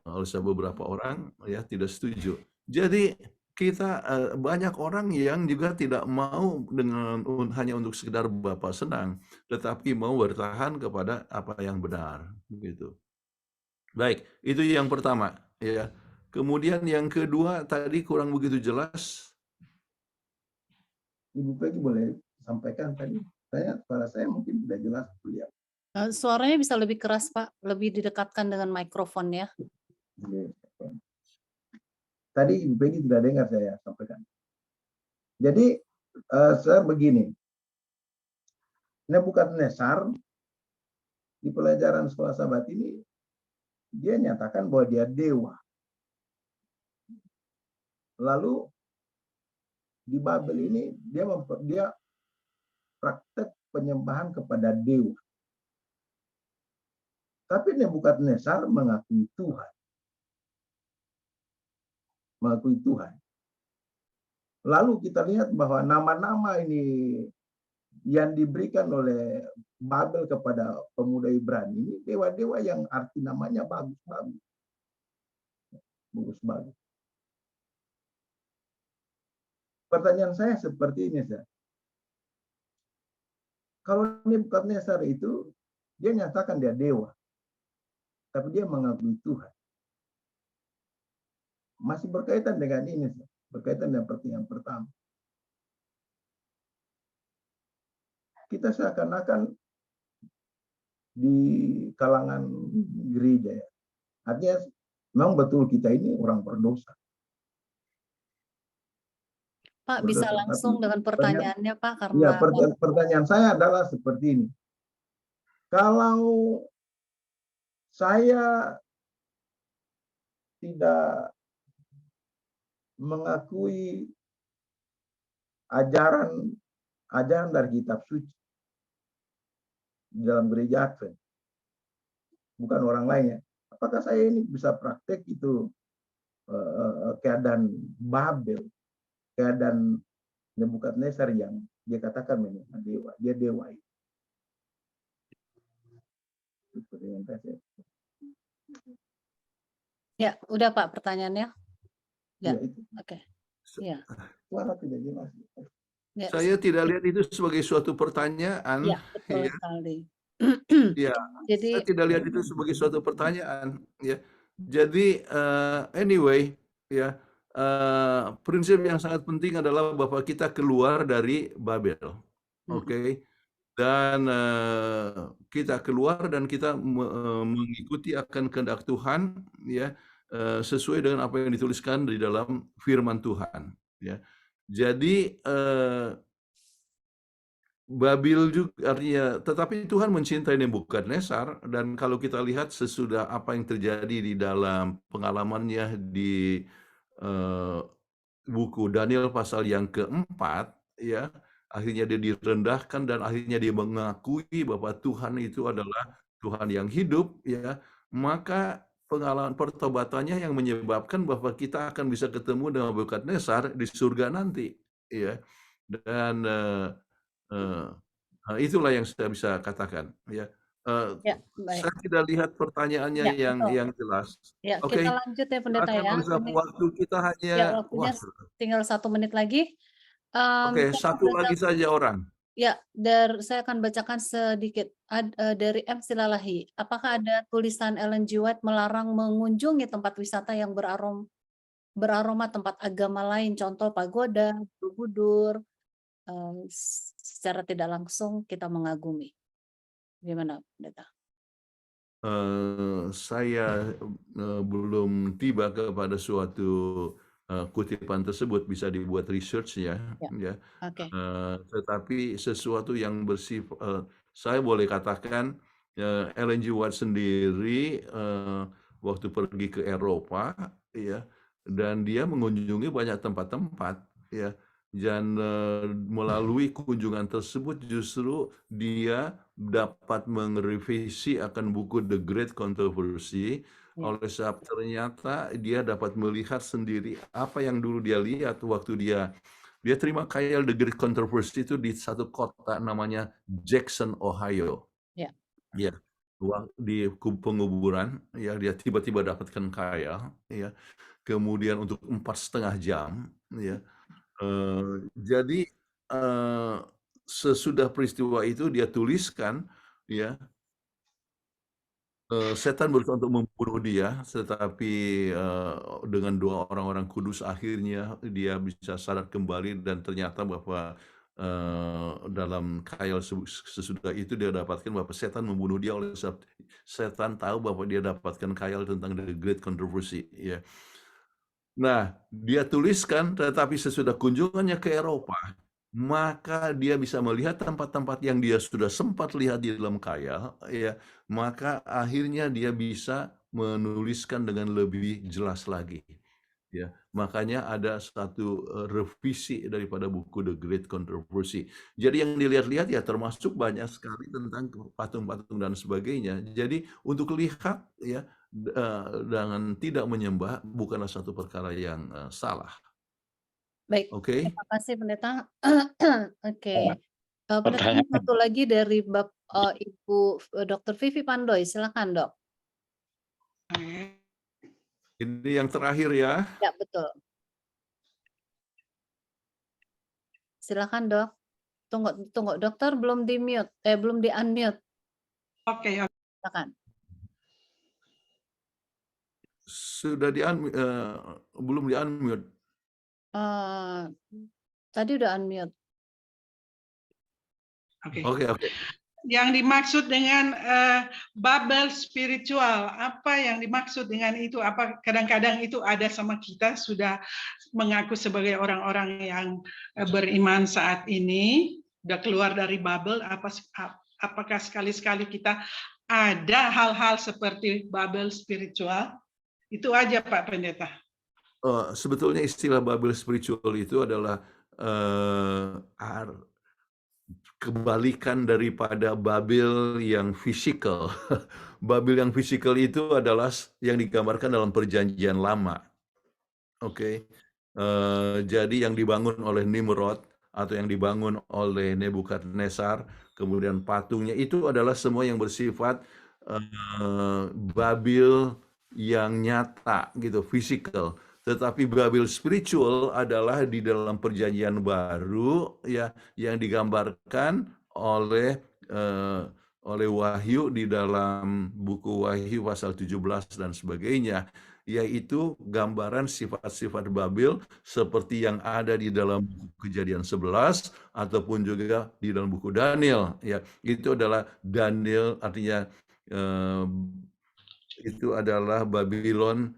Oleh beberapa orang, ya, tidak setuju. Jadi kita banyak orang yang juga tidak mau dengan hanya untuk sekedar Bapa senang, tetapi mau bertahan kepada apa yang benar, gitu. Baik, itu yang pertama, ya. Kemudian yang kedua tadi kurang begitu jelas. Ibu Peggy boleh sampaikan tadi. Suara saya mungkin tidak jelas, beliau. Suaranya bisa lebih keras, Pak, lebih didekatkan dengan mikrofon ya. Tadi Ibu Peggy tidak dengar saya sampaikan. Jadi saya begini, Nebukadnezar di pelajaran sekolah Sabat ini dia nyatakan bahwa dia dewa. Lalu di Babel ini dia praktek penyembahan kepada dewa. Tapi Nebukadnezar mengakui Tuhan. Mengakui Tuhan. Lalu kita lihat bahwa nama-nama ini yang diberikan oleh Babel kepada pemuda Ibrani ini dewa-dewa yang arti namanya bagus-bagus. Bagus-bagus. Pertanyaan saya seperti ini, Sir. Kalau Nebukadnezar itu dia nyatakan dia dewa, tapi dia mengakui Tuhan. Masih berkaitan dengan ini, Sir. Berkaitan dengan pertanyaan pertama. Kita seakan-akan di kalangan gereja ya. Artinya memang betul kita ini orang berdosa. Pak, bisa langsung dengan pertanyaannya, Pak, karena ya, pertanyaan saya adalah seperti ini. Kalau saya tidak mengakui ajaran dari kitab suci di dalam gereja Advent, bukan orang lain ya, apakah saya ini bisa praktek itu keadaan Babel, keadaan Nebukadnezar yang dia katakan memang dewa, dia dewa itu. Ya, udah Pak pertanyaannya. Ya, Ya, itu. oke. Ya. Suara tidak jelas. Ya, Saya tidak lihat itu sebagai suatu pertanyaan. ya, betul Ya. sekali. Ya, Jadi saya tidak lihat itu sebagai suatu pertanyaan. Ya, jadi anyway, ya prinsip yang sangat penting adalah bahwa kita keluar dari Babel, oke? Dan kita keluar dan kita mengikuti akan kehendak Tuhan, ya, sesuai dengan apa yang dituliskan di dalam Firman Tuhan. Ya, jadi Babel juga artinya, tetapi Tuhan mencintai Nebukadnezar, dan kalau kita lihat sesudah apa yang terjadi di dalam pengalamannya di buku Daniel pasal yang keempat, ya, akhirnya dia direndahkan dan akhirnya dia mengakui bahwa Tuhan itu adalah Tuhan yang hidup, ya, maka pengalaman pertobatannya yang menyebabkan bahwa kita akan bisa ketemu dengan Nebukadnezar di surga nanti, ya, dan itulah yang saya bisa katakan, ya. ya, baik. Saya tidak lihat pertanyaannya Ya, yang jelas. Ya, Oke. kita lanjut ya Pendeta ya. Ini waktu kita hanya ya, waktunya tinggal 1 menit lagi. Oke, satu lagi saja orang. Ya, saya akan bacakan sedikit dari M. Silalahi. Apakah ada tulisan Ellen G. White melarang mengunjungi tempat wisata yang beraroma tempat agama lain, contoh pagoda, borobudur, secara tidak langsung kita mengagumi. Gimana, Pendeta? Saya belum tiba kepada suatu kutipan tersebut, bisa dibuat research ya. Okay. Tetapi sesuatu yang bersifat, saya boleh katakan Ellen G. White sendiri waktu pergi ke Eropa, ya, dan dia mengunjungi banyak tempat-tempat, ya, dan melalui kunjungan tersebut justru dia dapat merevisi akan buku The Great Controversy. Oleh sebab ternyata dia dapat melihat sendiri apa yang dulu dia lihat waktu dia terima kail The Great Controversy itu di satu kota namanya Jackson, Ohio. Ya, di penguburan, ya, dia tiba-tiba dapatkan kail, ya. Kemudian untuk 4,5 jam, ya. Jadi sesudah peristiwa itu dia tuliskan, ya, setan berusaha untuk membunuh dia, tetapi dengan doa orang-orang kudus akhirnya dia bisa sadar kembali dan ternyata bahwa dalam khayal sesudah itu dia dapatkan bahwa setan membunuh dia oleh sebab setan tahu bahwa dia dapatkan khayal tentang the great controversy, ya. Nah, dia tuliskan, tetapi sesudah kunjungannya ke Eropa, maka dia bisa melihat tempat-tempat yang dia sudah sempat lihat di dalam khayal, ya. Maka akhirnya dia bisa menuliskan dengan lebih jelas lagi, ya. Makanya ada satu revisi daripada buku The Great Controversy. Jadi yang dilihat-lihat ya termasuk banyak sekali tentang patung-patung dan sebagainya. Jadi untuk lihat ya dengan tidak menyembah bukanlah satu perkara yang salah. Baik, Oke? terima kasih pendeta. Oke. Pendeta ini satu lagi dari Ibu Dr. Vivi Pandoy, silakan Dok. Ini yang terakhir ya. Ya betul. Silakan Dok. Tunggu dokter belum di mute, belum di unmute. Oke. Silakan. Sudah belum di unmute. Tadi udah unmute. Oke. Yang dimaksud dengan bubble spiritual, apa yang dimaksud dengan itu? Apa kadang-kadang itu ada sama kita sudah mengaku sebagai orang-orang yang beriman saat ini, sudah keluar dari bubble, apakah sekali-sekali kita ada hal-hal seperti bubble spiritual? Itu aja Pak Pendeta. Sebetulnya istilah bubble spiritual itu adalah kebalikan daripada Babel yang fisikal. Babel yang fisikal itu adalah yang digambarkan dalam Perjanjian Lama. Oke. Jadi yang dibangun oleh Nimrod atau yang dibangun oleh Nebukadnezar, kemudian patungnya itu adalah semua yang bersifat Babel yang nyata gitu, fisikal. Tetapi Babel spiritual adalah di dalam Perjanjian Baru ya yang digambarkan oleh Wahyu di dalam buku Wahyu pasal 17 dan sebagainya, yaitu gambaran sifat-sifat Babel seperti yang ada di dalam buku Kejadian 11 ataupun juga di dalam buku Daniel ya. Itu adalah Daniel, artinya itu adalah Babylon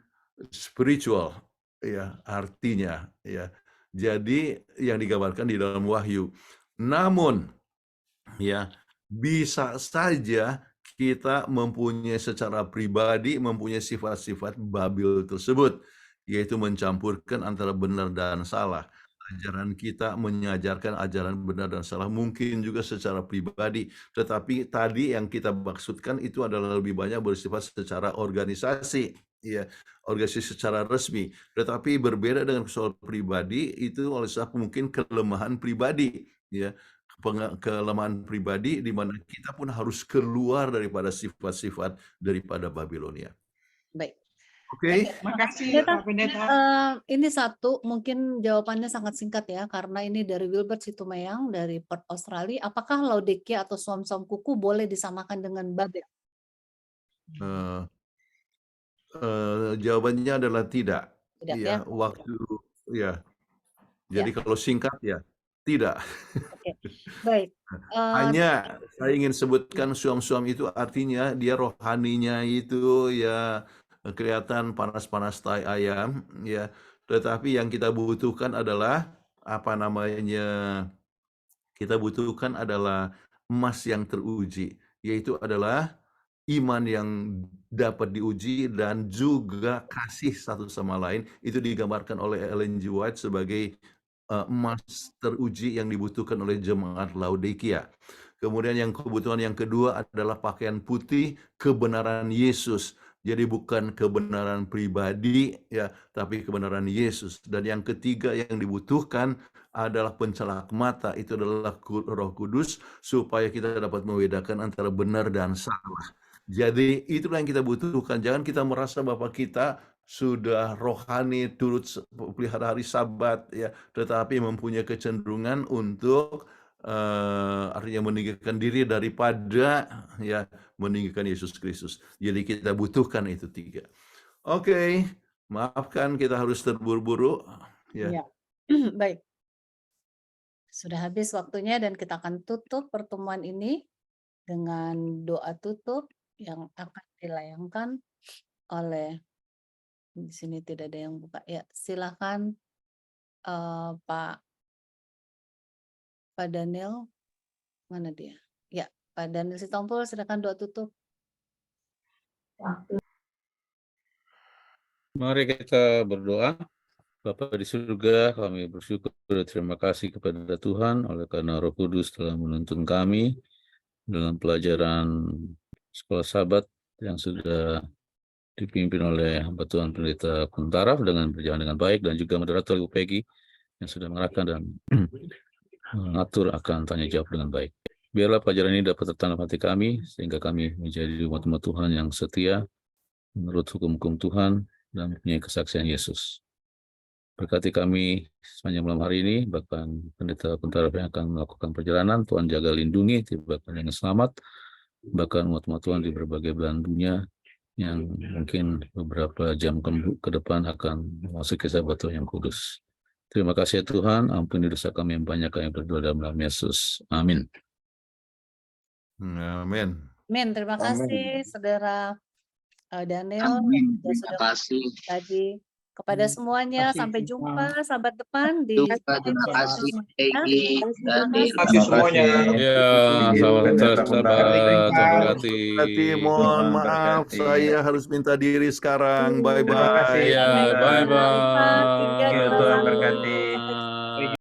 spiritual ya artinya ya. Jadi yang digambarkan di dalam Wahyu. Namun ya bisa saja kita mempunyai secara pribadi mempunyai sifat-sifat Babel tersebut, yaitu mencampurkan antara benar dan salah. Ajaran kita mengajarkan ajaran benar dan salah mungkin juga secara pribadi, tetapi tadi yang kita maksudkan itu adalah lebih banyak bersifat secara organisasi, ya, organisasi secara resmi. Tetapi berbeda dengan soal pribadi itu oleh sebab mungkin kelemahan pribadi, ya, kelemahan pribadi di mana kita pun harus keluar daripada sifat-sifat daripada Babilonia. Baik. Oke. Makasih Pak Pendeta. Ini satu mungkin jawabannya sangat singkat ya karena ini dari Wilbert Situmeyang dari Perth Australia. Apakah Laodikia atau suam-suam kuku boleh disamakan dengan Babel? Jawabannya adalah tidak. Tidak ya. Waktu ya. Jadi kalau singkat ya tidak. Oke. Baik. Hanya saya ingin sebutkan suam-suam itu artinya dia rohaninya itu ya kelihatan panas-panas tai ayam ya, tetapi yang kita butuhkan adalah apa namanya, kita butuhkan adalah emas yang teruji, yaitu adalah iman yang dapat diuji dan juga kasih satu sama lain. Itu digambarkan oleh Ellen G. White sebagai emas teruji yang dibutuhkan oleh jemaat Laodikia. Kemudian yang kebutuhan yang kedua adalah pakaian putih, kebenaran Yesus. Jadi bukan kebenaran pribadi ya, tapi kebenaran Yesus. Dan yang ketiga yang dibutuhkan adalah pencelak mata, itu adalah Roh Kudus supaya kita dapat membedakan antara benar dan salah. Jadi itulah yang kita butuhkan. Jangan kita merasa bahwa kita sudah rohani, turut pelihara hari Sabat, ya, tetapi mempunyai kecenderungan untuk artinya meninggikan diri daripada ya meninggikan Yesus Kristus. Jadi kita butuhkan itu tiga. Oke, maafkan kita harus terburu-buru. Ya. Ya. Baik. Sudah habis waktunya dan kita akan tutup pertemuan ini dengan doa tutup yang akan dilayangkan oleh, di sini tidak ada yang buka. Ya, silakan Pak Daniel, mana dia? Ya, Pak Daniel Sitompul, silakan doa tutup. Mari kita berdoa. Bapa di surga, kami bersyukur dan terima kasih kepada Tuhan oleh karena Roh Kudus telah menuntun kami dalam pelajaran sekolah Sabat yang sudah dipimpin oleh hamba Tuhan Pendeta Kuntaraf dengan berjalan dengan baik, dan juga moderator Ibu Peggy yang sudah mengarahkan dan mengatur akan tanya jawab dengan baik. Biarlah pelajaran ini dapat tertanam hati kami sehingga kami menjadi umat-umat Tuhan yang setia menurut hukum-hukum Tuhan dan mempunyai kesaksian Yesus. Berkati kami sepanjang malam hari ini, bahkan Pendeta Kuntaraf yang akan melakukan perjalanan, Tuhan jaga lindungi, tibakan dengan selamat, bahkan umat-umat Tuhan di berbagai belahan dunia yang mungkin beberapa jam ke depan akan memasuki Sabat Tuhan yang kudus. Terima kasih ya Tuhan, ampuni dosa kami yang banyak, kami berdoa dalam nama Yesus. Amin. Amin. Amin. Terima kasih Saudara Daniel Amin. yang Terima kasih. tadi. Kepada semuanya, sampai jumpa Sabat depan di Terima kasih Peggy dan Terima kasih semuanya. Ya, sahabat Sabat, terima kasih. Mohon maaf, saya harus minta diri sekarang. Bye-bye. Ya, bye-bye. Tuhan berkati.